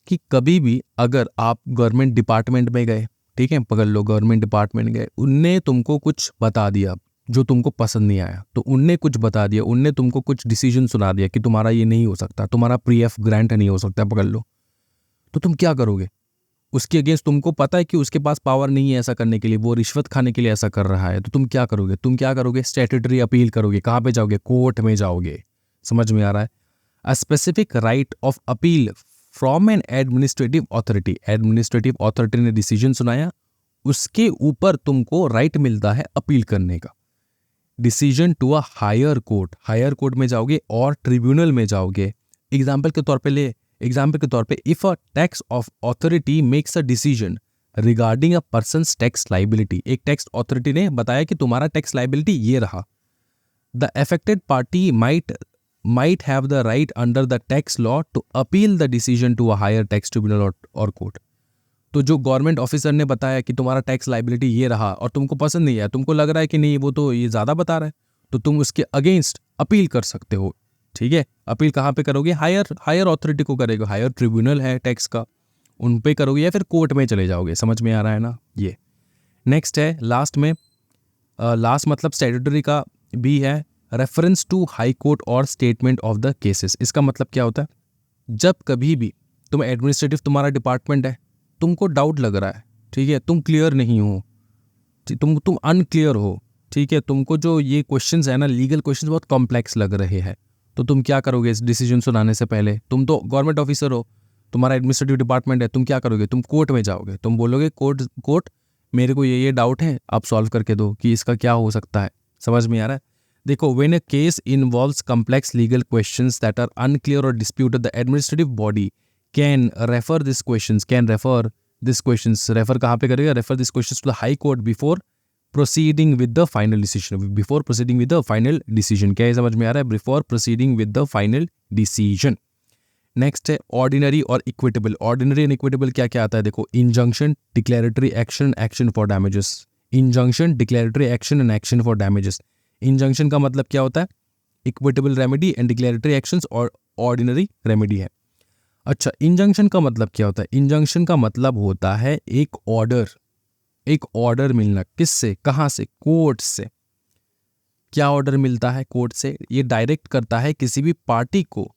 कि कभी भी अगर आप गवर्नमेंट डिपार्टमेंट में गए, ठीक है, पकड़ लो गवर्नमेंट डिपार्टमेंट गए, उनने तुमको कुछ बता दिया जो तुमको पसंद नहीं आया, तो उनने कुछ बता दिया, उनने तुमको कुछ डिसीजन सुना दिया कि तुम्हारा ये नहीं हो सकता, तुम्हारा प्रीएफ ग्रांट नहीं हो सकता, पकड़ लो, तो तुम क्या करोगे? उसके अगेंस्ट तुमको पता है कि उसके पास पावर नहीं है ऐसा करने के लिए, वो रिश्वत खाने के लिए ऐसा कर रहा है, तो तुम क्या करोगे? स्टैट्यूटरी अपील करोगे। कहाँ पे जाओगे? कोर्ट में जाओगे। समझ में आ रहा है? A specific right of appeal from N administrative authority. Administrative authority ने डिसीजन सुनाया, उसके ऊपर तुमको राइट मिलता है अपील करने का। Decision to a higher court, higher court में जाओगे और ट्रिब्यूनल में जाओगे। एग्जाम्पल के तौर पे if a tax of authority makes a decision regarding a persons tax liability, एक टैक्स अथॉरिटी ने बताया कि तुम्हारा टैक्स लाइबिलिटी ये रहा, the affected party might have the right under the tax law to appeal the decision to a higher tax tribunal or court। तो जो गवर्नमेंट ऑफिसर ने बताया कि तुम्हारा टैक्स लाइबिलिटी ये रहा और तुमको पसंद नहीं है, तुमको लग रहा है कि नहीं वो तो ये ज़्यादा बता रहा है, तो तुम उसके अगेंस्ट अपील कर सकते हो। ठीक है, अपील कहाँ पे करोगे? हायर अथॉरिटी को करोगे, हायर ट्रिब्यूनल है टैक्स का, उन पे करोगे, या फिर कोर्ट में चले जाओगे। समझ में आ रहा है ना? ये नेक्स्ट है लास्ट में, लास्ट मतलब स्टैट्यूटरी का भी है, रेफरेंस टू हाई कोर्ट और स्टेटमेंट ऑफ द केसेस। इसका मतलब क्या होता है? जब कभी भी तुम एडमिनिस्ट्रेटिव तुम्हारा डिपार्टमेंट है, तुमको डाउट लग रहा है, ठीक है, तुम क्लियर नहीं हो, तुम अनक्लियर हो, ठीक है, तुमको जो ये क्वेश्चंस है ना, लीगल क्वेश्चंस बहुत कॉम्प्लेक्स लग रहे हैं, तो तुम क्या करोगे? इस डिसीजन सुनाने से पहले तुम तो गवर्नमेंट ऑफिसर हो, तुम्हारा एडमिनिस्ट्रेटिव डिपार्टमेंट है, तुम क्या करोगे? तुम कोर्ट में जाओगे, तुम बोलोगे कोर्ट मेरे को ये डाउट है, आप सॉल्व करके दो कि इसका क्या हो सकता है। समझ में आ रहा है? देखो, when a case involves complex legal questions that are unclear और disputed, the administrative body can refer this questions, refer कहाँ पे करेगा? Refer this questions to the high court before proceeding with the final decision. क्या ये समझ में आ रहा है? Before proceeding with the final decision. Next है ऑर्डिनरी और इक्विटेबल। ऑर्डिनरी एंड इक्विटेबल क्या क्या आता है? देखो, injunction, declaratory action, action for damages. Injunction, declaratory action and action for damages. Injunction का मतलब क्या होता है? Equitable remedy, and declaratory actions और ऑर्डिनरी रेमेडी है। अच्छा, इंजंक्शन का मतलब क्या होता है? इंजंक्शन का मतलब होता है एक ऑर्डर मिलना। किससे? कहाँ से? कोर्ट से। क्या ऑर्डर मिलता है कोर्ट से? ये डायरेक्ट करता है किसी भी पार्टी को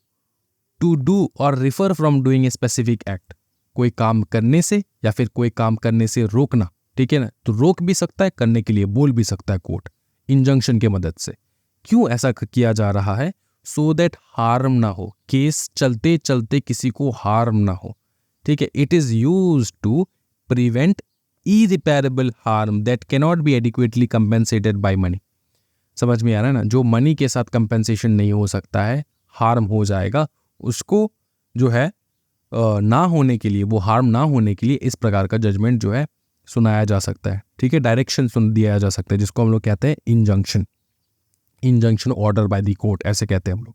टू डू और refer from doing a specific act, कोई काम करने से या फिर कोई काम करने से रोकना। ठीक है ना? तो रोक भी सकता है, करने के लिए बोल भी सकता है कोर्ट इंजंक्शन के मदद से। क्यों ऐसा किया जा रहा है? सो दैट हार्म ना हो, केस चलते चलते किसी को हार्म ना हो। ठीक है, it is used to prevent irreparable harm that cannot be adequately compensated by money। समझ में आ रहा है ना, जो मनी के साथ कंपेंसेशन नहीं हो सकता है, हार्म हो जाएगा, उसको जो है ना होने के लिए, वो हार्म ना होने के लिए इस प्रकार का जजमेंट जो है सुनाया जा सकता है। ठीक है, डायरेक्शन सुन दिया जा सकता है, जिसको हम लोग कहते हैं injunction, injunction order by the court ऐसे कहते हैं हम लोग।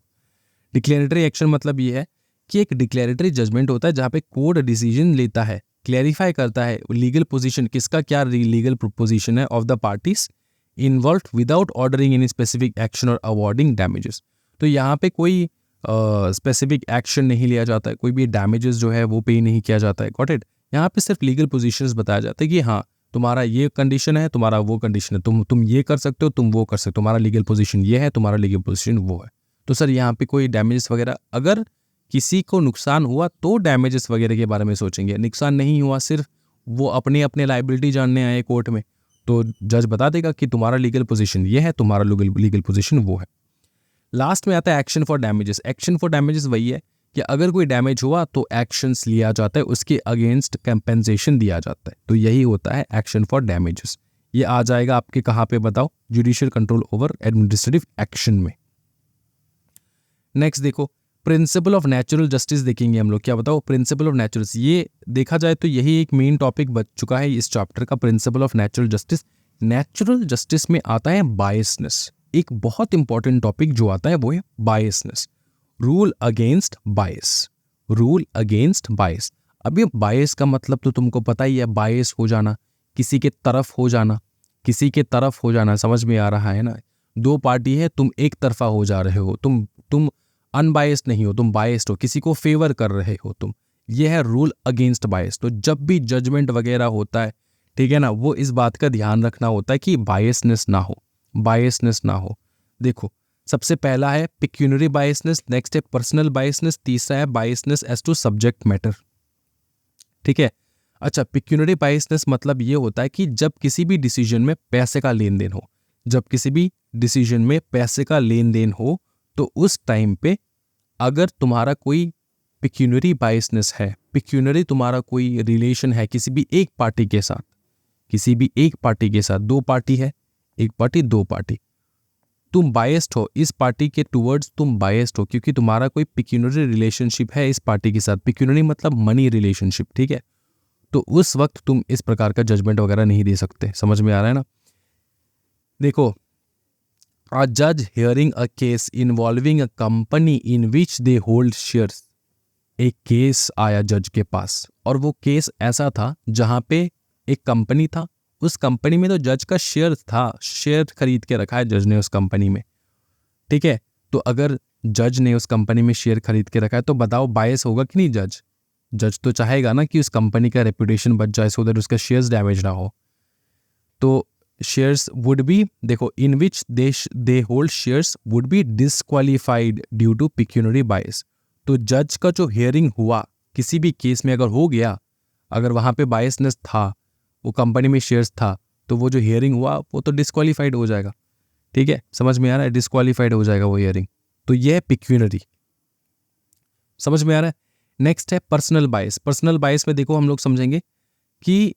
डिक्लेरेटरी एक्शन मतलब ये है कि एक डिक्लेरेटरी जजमेंट होता है जहाँ पे कोर्ट डिसीजन लेता है, क्लैरिफाई करता है लीगल पोजीशन, किसका क्या लीगल पोजीशन है of the parties involve without ordering any specific action और अवॉर्डिंग डैमेजेस। तो यहाँ पे कोई स्पेसिफिक एक्शन नहीं लिया जाता है, कोई भी डैमेजेस जो है वो पे नहीं किया जाता है। Got it. यहाँ पे सिर्फ लीगल पोजीशंस बताया जाता है कि हाँ तुम्हारा ये कंडीशन है, तुम्हारा वो कंडीशन है, तुम ये कर सकते हो, तुम वो कर सकते हो, तुम्हारा लीगल पोजीशन ये है, तुम्हारा लीगल पोजीशन वो है। तो सर यहाँ पे कोई डैमेजेस वगैरह, अगर किसी को नुकसान हुआ तो डैमेजेस वगैरह के बारे में सोचेंगे, नुकसान नहीं हुआ, सिर्फ वो अपने अपने लाइबिलिटी जानने आए कोर्ट में, तो जज बता देगा कि तुम्हारा लीगल पोजीशन ये है, तुम्हारा लीगल पोजीशन वो है। लास्ट में आता है action for damages. Action for damages वही है कि अगर कोई डैमेज हुआ तो एक्शंस लिया जाता है, उसके अगेंस्ट कंपेंसेशन दिया जाता है, तो यही होता है एक्शन फॉर डैमेजेस। ये आ जाएगा आपके कहाँ पे बताओ, judicial control over administrative action में। नेक्स्ट देखो, प्रिंसिपल ऑफ नेचुरल जस्टिस देखेंगे हम लोग। क्या बताओ, प्रिंसिपल ऑफ नेचुरल, ये देखा जाए तो यही एक मेन टॉपिक बच चुका है इस चैप्टर का, principle of natural justice. Natural justice में आता है बायसनेस, एक बहुत इंपॉर्टेंट टॉपिक जो आता है वो है बायसनेस, रूल अगेंस्ट बायस, रूल अगेंस्ट बायस। अब ये बायस का मतलब तो तुमको पता ही है, बायस हो जाना, किसी के तरफ हो जाना, किसी के तरफ हो जाना, समझ में आ रहा है ना। दो पार्टी है, तुम एक तरफा हो जा रहे हो, तुम अनबायस्ड नहीं हो, तुम बायस्ड हो, किसी को फेवर कर रहे हो तुम, ये है रूल अगेंस्ट बायस। तो जब भी जजमेंट वगैरह होता है, ठीक है ना, वो इस बात का ध्यान रखना होता है कि बायसनेस ना हो, बायसनेस ना हो। देखो, सबसे पहला है पिक्यूनरी बायसनेस, नेक्स्ट है पर्सनल बायसनेस, तीसरा है biasness as to subject matter. ठीक है, अच्छा, पिक्यूनरी बायसनेस मतलब ये होता है कि जब किसी भी डिसीजन में पैसे का लेन देन हो, जब किसी भी डिसीजन में पैसे का लेन देन हो, तो उस टाइम पे अगर तुम्हारा कोई पिक्यूनरी बायसनेस है, पिक्यूनरी तुम्हारा कोई रिलेशन है किसी भी एक पार्टी के साथ, किसी भी एक पार्टी के साथ, दो पार्टी है, एक पार्टी दो पार्टी, तुम बायस्ड हो इस पार्टी के टुवर्ड्स, तुम बायस्ड हो क्योंकि तुम्हारा कोई पिक्यूनरी रिलेशनशिप है इस पार्टी के साथ, पिक्यूनरी मतलब मनी रिलेशनशिप। ठीक है, तो उस वक्त तुम इस प्रकार का जजमेंट वगैरह नहीं दे सकते। समझ में आ रहा है ना। देखो, a judge hearing a case involving a company in which they hold shares, एक केस आया जज के पास और वो केस ऐसा था जहां पे एक कंपनी था, उस कंपनी में तो जज का शेयर था, शेयर खरीद के रखा है जज ने उस कंपनी में। ठीक है, तो अगर जज ने उस कंपनी में शेयर खरीद के रखा है तो बताओ बायस होगा कि नहीं जज? जज तो चाहेगा ना कि उस कंपनी का रेपुटेशन बच जाए, सो दैट उसका शेयर्स डैमेज ना हो। तो शेयर्स वुड बी, देखो, in which they hold shares would be disqualified due to pecuniary bias. तो जज का जो हियरिंग हुआ किसी भी केस में अगर हो गया, अगर वहाँ पे बायसनेस था, वो कंपनी में शेयर्स था, तो वो जो हियरिंग हुआ वो तो डिस्क्वालीफाइड हो जाएगा। ठीक है, समझ में आ रहा है, डिस्क्वालीफाइड हो जाएगा वो हियरिंग। तो ये है पिक्यूनरी, समझ में आ रहा है। नेक्स्ट है पर्सनल बायस। पर्सनल बायस में देखो हम लोग समझेंगे कि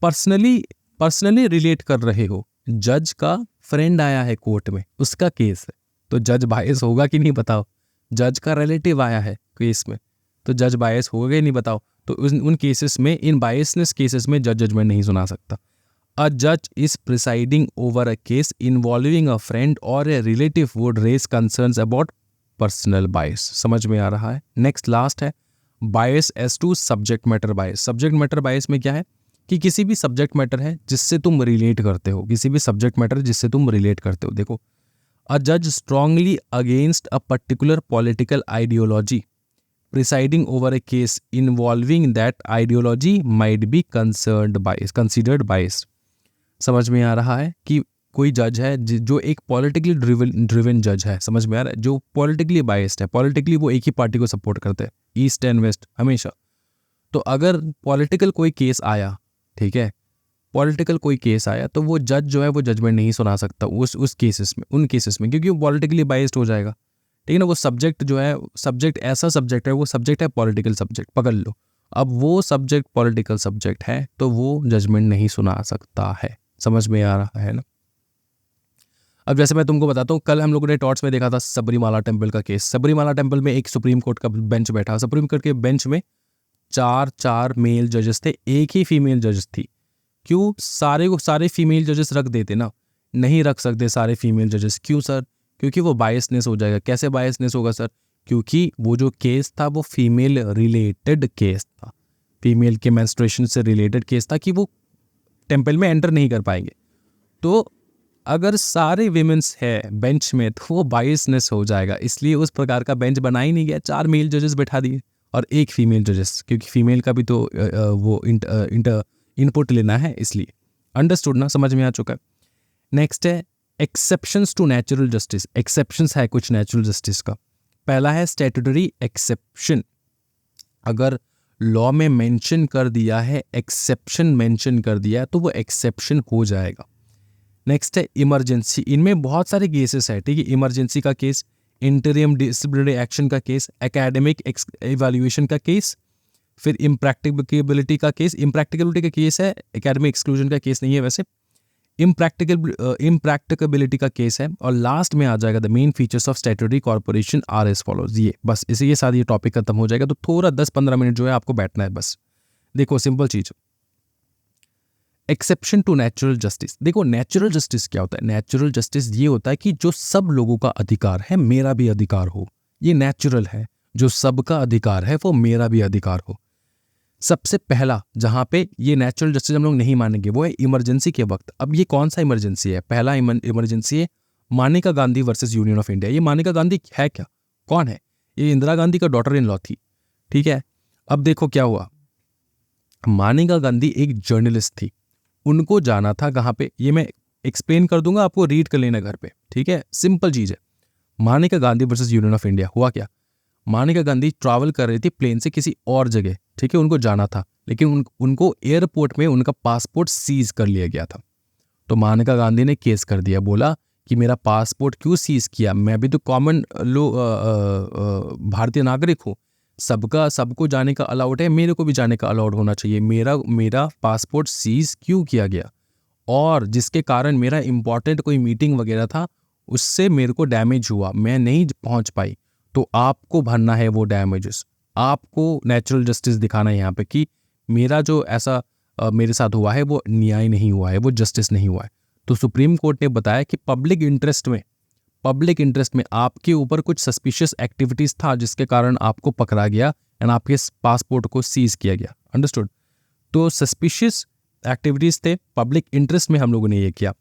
पर्सनली रिलेट कर रहे हो, जज का फ्रेंड आया है कोर्ट में, उसका केस है, तो जज बायस होगा कि नहीं बताओ? जज का रिलेटिव आया है केस में, तो जज बायस होगा कि नहीं बताओ? तो उन केसेस में, इन बायसनेस केसेस में जज जजमेंट नहीं सुना सकता। अ जज is presiding over a case involving a friend और a relative would raise concerns about personal bias. समझ में आ रहा है। नेक्स्ट लास्ट है bias as to subject matter bias. Subject matter bias में क्या है कि किसी भी सब्जेक्ट मैटर है जिससे तुम रिलेट करते हो, किसी भी सब्जेक्ट मैटर जिससे तुम रिलेट करते हो। देखो, अ जज strongly against a particular political ideology presiding over A case involving that ideology might be considered biased. समझ में आ रहा है कि कोई जज है जो एक पॉलिटिकली ड्रिवन जज है, समझ में आ रहा है, जो पॉलिटिकली बायस्ड है, पॉलिटिकली वो एक ही पार्टी को सपोर्ट करते हैं, ईस्ट एंड वेस्ट हमेशा। तो अगर पॉलिटिकल कोई केस आया, ठीक है, पॉलिटिकल कोई केस आया, तो वो जज जो है वो जजमेंट नहीं सुना सकता उस केसेस में, उन केसेस में, क्योंकि वो पॉलिटिकली बायस्ड हो जाएगा। ठीक है ना, वो सब्जेक्ट जो है, सब्जेक्ट ऐसा सब्जेक्ट है, वो सब्जेक्ट है पॉलिटिकल सब्जेक्ट, पकड़ लो। अब वो सब्जेक्ट पॉलिटिकल सब्जेक्ट है तो वो जजमेंट नहीं सुना सकता है। समझ में आ रहा है ना। अब जैसे मैं तुमको बताता हूँ, कल हम लोगों ने टॉर्च में देखा था सबरीमाला टेम्पल का केस। सबरीमाला टेम्पल में एक सुप्रीम कोर्ट का बेंच बैठा, सुप्रीम कोर्ट के बेंच में 4 मेल जजेस थे, एक ही फीमेल जजेस थी। क्यों? सारे को सारे फीमेल जजेस रख देते ना, नहीं रख सकते सारे फीमेल जजेस। क्यों सर? क्योंकि वो बायसनेस हो जाएगा। कैसे बायसनेस होगा सर? क्योंकि वो जो केस था वो फीमेल रिलेटेड केस था, फीमेल के मेंस्ट्रुएशन से रिलेटेड केस था, कि वो टेम्पल में एंटर नहीं कर पाएंगे। तो अगर सारे विमेंस है बेंच में तो वो बायसनेस हो जाएगा, इसलिए उस प्रकार का बेंच बना ही नहीं गया। 4 मेल जजेस बैठा दिए और एक फीमेल जजेस, क्योंकि फीमेल का भी तो वो इनपुट लेना है, इसलिए। अंडरस्टूड ना? समझ में आ चुका है। नेक्स्ट है exceptions to natural justice. Exceptions है कुछ नेचुरल जस्टिस का। पहला है स्टैट्यूटरी एक्सेप्शन। अगर लॉ में मेंशन कर दिया है, एक्सेप्शन मेंशन कर दिया है, तो वो एक्सेप्शन हो जाएगा। नेक्स्ट है इमरजेंसी। इनमें बहुत सारे केसेस है, ठीक है। इमरजेंसी का केस, इंटरियम डिसिप्लिनरी एक्शन का केस, एकेडमिक इवैल्यूएशन का केस, फिर इम्प्रैक्टिकेबिलिटी का केस। इम्प्रैक्टिकेबिलिटी का केस है, एकेडमिक एक्सक्लूजन का केस नहीं है वैसे। इम्प्रैक्टिकेबिलिटी का केस है। और लास्ट में आ जाएगा the main features of statutory corporation are as follows. ये बस, इसी के साथ ये टॉपिक खत्म हो जाएगा। तो थोड़ा 10-15 मिनट जो है आपको बैठना है बस। देखो सिंपल चीज, एक्सेप्शन टू नेचुरल जस्टिस। देखो नेचुरल जस्टिस क्या होता है? नेचुरल जस्टिस ये होता है कि जो सब लोगों का अधिकार है, मेरा भी अधिकार हो। ये नेचुरल है, जो सबका अधिकार है वो मेरा भी अधिकार हो। सबसे पहला जहां पे ये नेचुरल जस्टिस हम लोग नहीं मानेंगे वो है इमरजेंसी के वक्त। अब ये कौन सा इमरजेंसी है? पहला इमरजेंसी है मानेका Gandhi versus union of India. ये मानेका गांधी है क्या? कौन है? ये इंदिरा गांधी का डॉटर इन लॉ थी, ठीक है। अब देखो क्या हुआ, मानेका गांधी एक जर्नलिस्ट थी, उनको जाना था कहाँ पे, ये मैं एक्सप्लेन कर दूंगा, आपको रीड कर लेना घर पे, ठीक है। सिंपल चीज है। मानेका Gandhi versus union of India. हुआ क्या, मानेका गांधी ट्रैवल कर रही थी प्लेन से किसी और जगह, ठीक है, उनको जाना था, लेकिन उनको एयरपोर्ट में उनका पासपोर्ट सीज कर लिया गया था। तो मानेका गांधी ने केस कर दिया, बोला कि मेरा पासपोर्ट क्यों सीज किया? मैं भी तो कॉमन भारतीय नागरिक हूँ, सबको जाने का अलाउड है, मेरे को भी जाने का अलाउड होना चाहिए। मेरा पासपोर्ट सीज क्यों किया गया? और जिसके कारण मेरा इंपॉर्टेंट कोई मीटिंग वगैरह था, उससे मेरे को डैमेज हुआ, मैं नहीं पहुंच पाई, तो आपको भरना है वो डैमेजेस। आपको नेचुरल जस्टिस दिखाना है यहाँ पे कि मेरा जो ऐसा मेरे साथ हुआ है वो न्याय नहीं हुआ है, वो जस्टिस नहीं हुआ है। तो सुप्रीम कोर्ट ने बताया कि पब्लिक इंटरेस्ट में आपके ऊपर कुछ सस्पिशियस एक्टिविटीज था, जिसके कारण आपको पकड़ा गया एंड आपके पासपोर्ट को सीज किया गया। अंडरस्टूड? तो सस्पिशियस एक्टिविटीज थे, पब्लिक इंटरेस्ट में हम लोगों ने ये किया।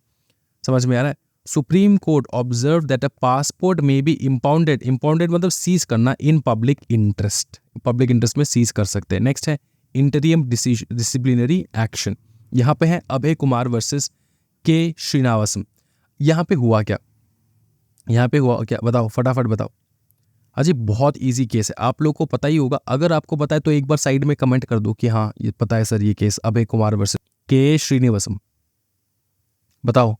समझ में आ रहा है? Supreme court observe that a passport में बी इम्पाउंडेड मतलब सीज करना इन पब्लिक इंटरेस्ट में सीज कर सकते हैं। नेक्स्ट है इंटरियम डिसिप्लिनरी एक्शन। यहाँ पे है अभय कुमार वर्सेस के श्रीनिवासम। यहाँ पे हुआ क्या बताओ, फटाफट बताओ। अजी बहुत इजी केस है, आप लोगों को पता ही होगा। अगर आपको पता है तो एक बार साइड में कमेंट कर दो कि हाँ ये पता है सर, ये केस अभय कुमार वर्सेस के श्रीनिवासम। बताओ।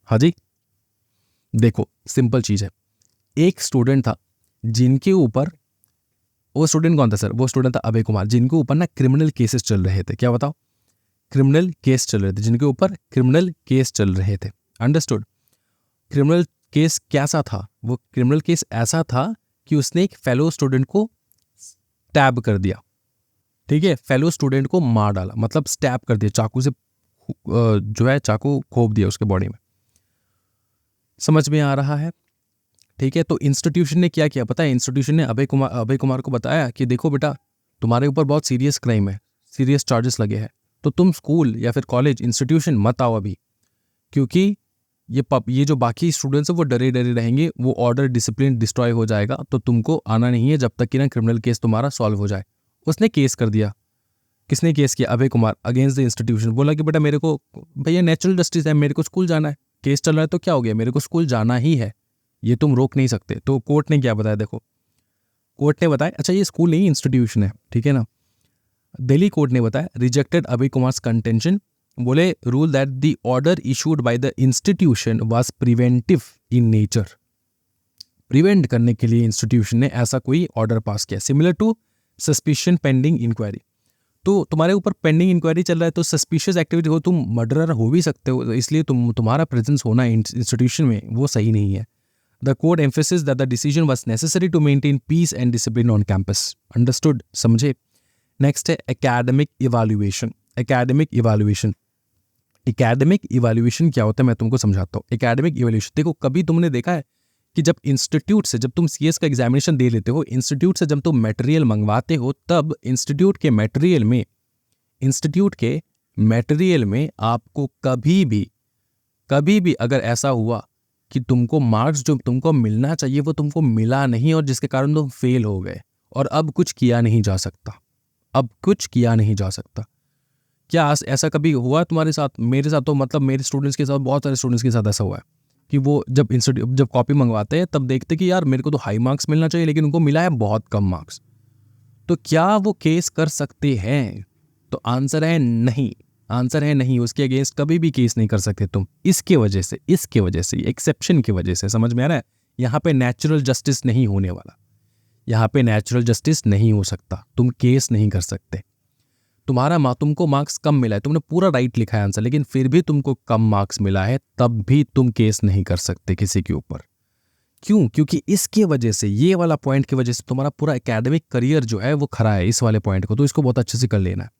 हाँ जी, देखो सिंपल चीज है। एक स्टूडेंट था जिनके ऊपर, वो स्टूडेंट कौन था सर? वो स्टूडेंट था अभय कुमार, जिनके ऊपर ना क्रिमिनल केसेस चल रहे थे। क्या बताओ? क्रिमिनल केस चल रहे थे, जिनके ऊपर क्रिमिनल केस चल रहे थे। अंडरस्टूड? क्रिमिनल केस कैसा था? वो क्रिमिनल केस ऐसा था कि उसने एक फेलो स्टूडेंट को स्टैब कर दिया, ठीक है, फेलो स्टूडेंट को मार डाला, मतलब स्टैब कर दिया, चाकू से जो है चाकू खोप दिया उसके बॉडी में। समझ में आ रहा है? ठीक है। तो इंस्टीट्यूशन ने क्या किया पता है? इंस्टीट्यूशन ने अभय कुमार को बताया कि देखो बेटा, तुम्हारे ऊपर बहुत सीरियस क्राइम है, सीरियस चार्जेस लगे हैं, तो तुम स्कूल या फिर कॉलेज इंस्टीट्यूशन मत आओ अभी, क्योंकि ये जो बाकी स्टूडेंट्स हैं वो डरे रहेंगे, वो ऑर्डर डिसिप्लिन डिस्ट्रॉय हो जाएगा, तो तुमको आना नहीं है जब तक कि ना क्रिमिनल केस तुम्हारा सॉल्व हो जाए। उसने केस कर दिया। किसने केस किया? Abhay Kumar against the institution. बोला कि बेटा मेरे को, भैया नेचुरल जस्टिस है, मेरे को स्कूल जाना है, केस चल रहा है तो क्या हो गया, मेरे को स्कूल जाना ही है, ये तुम रोक नहीं सकते। तो कोर्ट ने क्या बताया? देखो कोर्ट ने बताया, अच्छा ये स्कूल नहीं इंस्टीट्यूशन है, ठीक है ना। दिल्ली कोर्ट ने बताया रिजेक्टेड अभय कुमार कंटेंशन, बोले rule that the order issued by the institution was preventive in nature. Prevent करने के लिए इंस्टीट्यूशन ने ऐसा कोई ऑर्डर पास किया, similar to suspicion pending inquiry. तो तुम्हारे ऊपर पेंडिंग इंक्वायरी चल रहा है, तो सस्पिशियस एक्टिविटी हो, तुम मर्डरर हो भी सकते हो, इसलिए तुम्हारा प्रेजेंस होना इंस्टीट्यूशन में वो सही नहीं है। The court emphasis that the decision was necessary to maintain peace and discipline on campus. Understood, समझे। नेक्स्ट है academic evaluation. Academic evaluation, academic evaluation क्या होता है मैं तुमको समझाता हूँ। एकेडमिक इवैल्यूएशन, देखो कभी तुमने देखा है कि जब इंस्टीट्यूट से, जब तुम सीएस का एग्जामिनेशन दे लेते हो, इंस्टीट्यूट से जब तुम मटेरियल मंगवाते हो, तब इंस्टीट्यूट के मटेरियल में आपको कभी भी अगर ऐसा हुआ कि तुमको मार्क्स जो तुमको मिलना चाहिए वो तुमको मिला नहीं, और जिसके कारण तुम फेल हो गए, और अब कुछ किया नहीं जा सकता। क्या ऐसा कभी हुआ तुम्हारे साथ? मेरे साथ तो मतलब मेरे स्टूडेंट्स के साथ, बहुत सारे स्टूडेंट्स के साथ ऐसा हुआ है कि वो जब कॉपी मंगवाते हैं तब देखते कि यार मेरे को तो हाई मार्क्स मिलना चाहिए, लेकिन उनको मिला है बहुत कम मार्क्स। तो क्या वो केस कर सकते हैं? तो आंसर है नहीं। उसके अगेंस्ट कभी भी केस नहीं कर सकते तुम, इसके वजह से एक्सेप्शन की वजह से। समझ में आ रहा है? यहाँ पे नेचुरल जस्टिस नहीं होने वाला, यहाँ पे नेचुरल जस्टिस नहीं हो सकता, तुम केस नहीं कर सकते। तुमको मार्क्स कम मिला है, तुमने पूरा राइट लिखा है आंसर, लेकिन फिर भी तुमको कम मार्क्स मिला है, तब भी तुम केस नहीं कर सकते किसी के ऊपर। क्यों? क्योंकि इसके वजह से, ये वाला पॉइंट की वजह से तुम्हारा पूरा एकेडमिक करियर जो है वो खरा है, इस वाले पॉइंट को। तो इसको बहुत अच्छे से कर लेना है।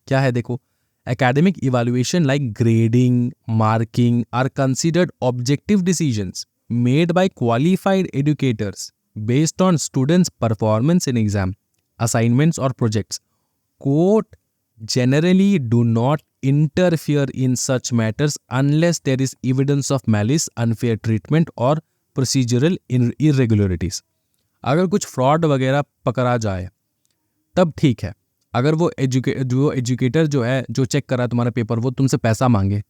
क्या है देखो, academic evaluation like grading, marking are considered objective decisions made by qualified educators based on students performance in exam, assignments और projects. Court generally do not interfere in such matters unless there is evidence of malice, unfair treatment or procedural irregularities. अगर कुछ फ्रॉड वगैरह पकड़ा जाए तब ठीक है। अगर वो एजुकेटर जो है, जो चेक कर रहा है तुम्हारा पेपर, वो तुमसे पैसा मांगे,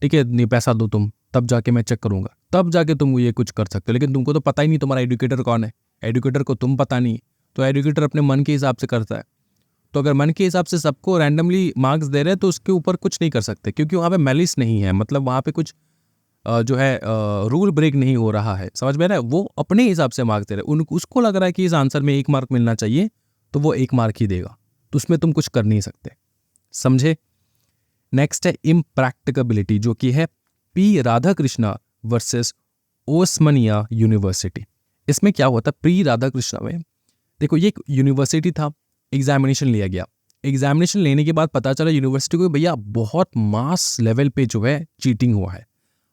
ठीक है, नहीं पैसा दो तुम, तब जाके मैं चेक करूंगा, तब जाके तुम ये कुछ कर सकते हो। लेकिन तुमको तो पता ही नहीं तुम्हारा एजुकेटर कौन है, एजुकेटर को तुम पता नहीं, तो एजुकेटर अपने मन के हिसाब से करता है। तो अगर मन के हिसाब से सबको रैंडमली मार्क्स दे रहे हैं तो उसके ऊपर कुछ नहीं कर सकते, क्योंकि वहाँ पे मैलिस नहीं है, मतलब वहाँ पे कुछ जो है रूल ब्रेक नहीं हो रहा है। समझ में आ रहा है? वो अपने हिसाब से मार्क्स दे रहे हैं, उसको लग रहा है कि इस आंसर में 1 मार्क मिलना चाहिए, तो वो 1 मार्क ही देगा, तो उसमें तुम कुछ कर नहीं सकते। समझे। नेक्स्ट है इम्प्रैक्टिकेबिलिटी, जो कि है P Radhakrishna versus Osmania university. इसमें क्या हुआ था, पी राधाकृष्णा में, देखो ये एक यूनिवर्सिटी था, एग्जामिनेशन लिया गया, एग्जामिनेशन लेने के बाद पता चला यूनिवर्सिटी को, भैया बहुत मास लेवल पे जो है चीटिंग हुआ है,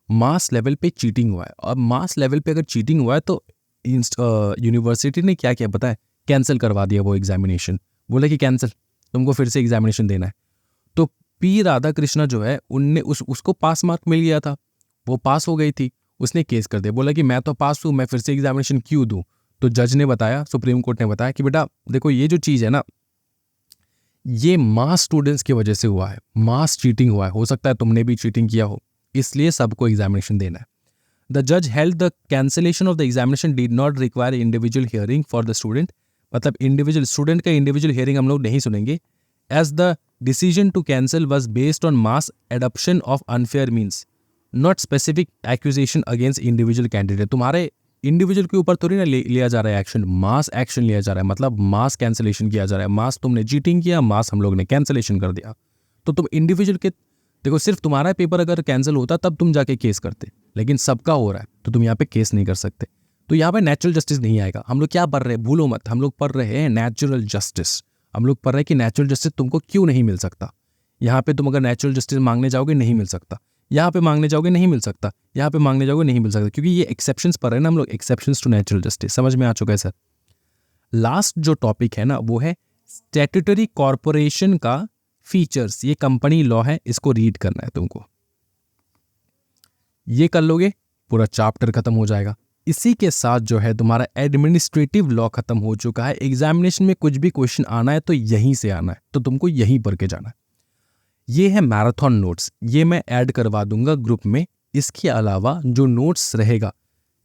मास लेवल पे चीटिंग हुआ है। और मास लेवल पे अगर चीटिंग हुआ है तो यूनिवर्सिटी ने क्या किया पता है, कैंसिल करवा दिया वो एग्जामिनेशन, बोला कि कैंसिल, तुमको फिर से एग्जामिनेशन देना है। तो पी राधाकृष्णा जो है, उनने उसको पास मार्क मिल गया था, वो पास हो गई थी, उसने केस कर दिया, बोला कि मैं तो पास हूँ, मैं फिर से एग्जामिनेशन क्यों दूँ। तो जज ने बताया, सुप्रीम कोर्ट ने बताया कि बेटा देखो ये जो चीज़ है ना, ये मास स्टूडेंट्स की वजह से हुआ है, मास चीटिंग हुआ है, हो सकता है तुमने भी चीटिंग किया हो, इसलिए सबको एग्जामिनेशन देना है। द जज held the cancellation of the examination did not require individual hearing for the student, मतलब इंडिविजुअल स्टूडेंट का इंडिविजुअल हियरिंग हम लोग नहीं सुनेंगे, as the decision to cancel was based on mass adoption of unfair means, not specific accusation against individual candidate. तुम्हारे इंडिविजुअल के ऊपर थोड़ी ना लिया जा रहा है एक्शन, मास एक्शन लिया जा रहा है, मतलब मास कैंसिलेशन किया जा रहा है, मास तुमने चीटिंग किया, मास हम लोग ने कैंसिलेशन कर दिया। तो तुम इंडिविजुअल के, देखो सिर्फ तुम्हारा पेपर अगर कैंसिल होता तब तुम जाके केस करते, लेकिन सबका हो रहा है तो तुम यहाँ पे केस नहीं कर सकते। तो यहाँ पे नेचुरल जस्टिस नहीं आएगा। हम लोग क्या पढ़ रहे हैं, भूलो मत, हम लोग पढ़ रहे हैं नेचुरल जस्टिस। हम लोग पढ़ रहे हैं कि नेचुरल जस्टिस तुमको क्यों नहीं मिल सकता। यहाँ पे तुम अगर नेचुरल जस्टिस मांगने जाओगे नहीं मिल सकता, यहाँ पे मांगने जाओगे नहीं मिल सकता, यहाँ पे मांगने जाओगे नहीं मिल सकता, क्योंकि ये एक्सेप्शंस पर है ना हम लोग, एक्सेप्शंस टू नेचुरल जस्टिस। समझ में आ चुका है सर। लास्ट जो टॉपिक है ना वो है स्टैट्यूटरी कॉर्पोरेशन का फीचर्स। ये कंपनी लॉ है, इसको रीड करना है तुमको, ये कर लोगे पूरा चैप्टर खत्म हो जाएगा। इसी के साथ जो है तुम्हारा एडमिनिस्ट्रेटिव लॉ खत्म हो चुका है। एग्जामिनेशन में कुछ भी क्वेश्चन आना है तो यहीं से आना है, तो तुमको यहीं पढ़ के जाना है। ये है मैराथन नोट्स, ये मैं ऐड करवा दूंगा ग्रुप में। इसके अलावा जो नोट्स रहेगा,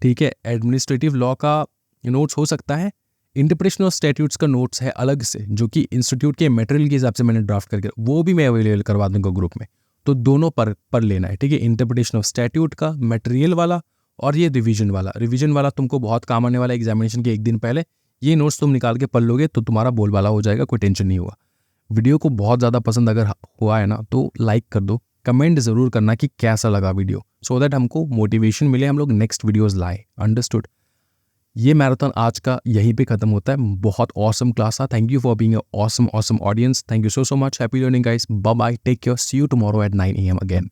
ठीक है, एडमिनिस्ट्रेटिव लॉ का नोट्स हो सकता है, इंटरप्रिटेशन ऑफ स्टैट्यूट्स का नोट्स है अलग से, जो कि इंस्टीट्यूट के मटेरियल के हिसाब से मैंने ड्राफ्ट करके, वो भी मैं अवेलेबल करवा दूंगा ग्रुप में। तो दोनों पर लेना है, ठीक है, इंटरप्रिटेशन ऑफ स्टैट्यूट का मटेरियल वाला और ये रिवीजन वाला तुमको बहुत काम आने वाला है एग्जामिनेशन के 1 दिन पहले। ये नोट्स तुम निकाल के पढ़ लोगे तो तुम्हारा बोलबाला हो जाएगा, कोई टेंशन नहीं हुआ। वीडियो को बहुत ज़्यादा पसंद अगर हुआ है ना तो लाइक कर दो, कमेंट ज़रूर करना कि कैसा लगा वीडियो, सो दैट हमको मोटिवेशन मिले, हम लोग नेक्स्ट वीडियोज़ लाए। अंडरस्टूड। ये मैराथन आज का यहीं पे खत्म होता है। बहुत ऑसम क्लास था। Thank you for being awesome audience. Thank you so much. Happy learning guys. Bye bye, take care, see you tomorrow at 9 AM again.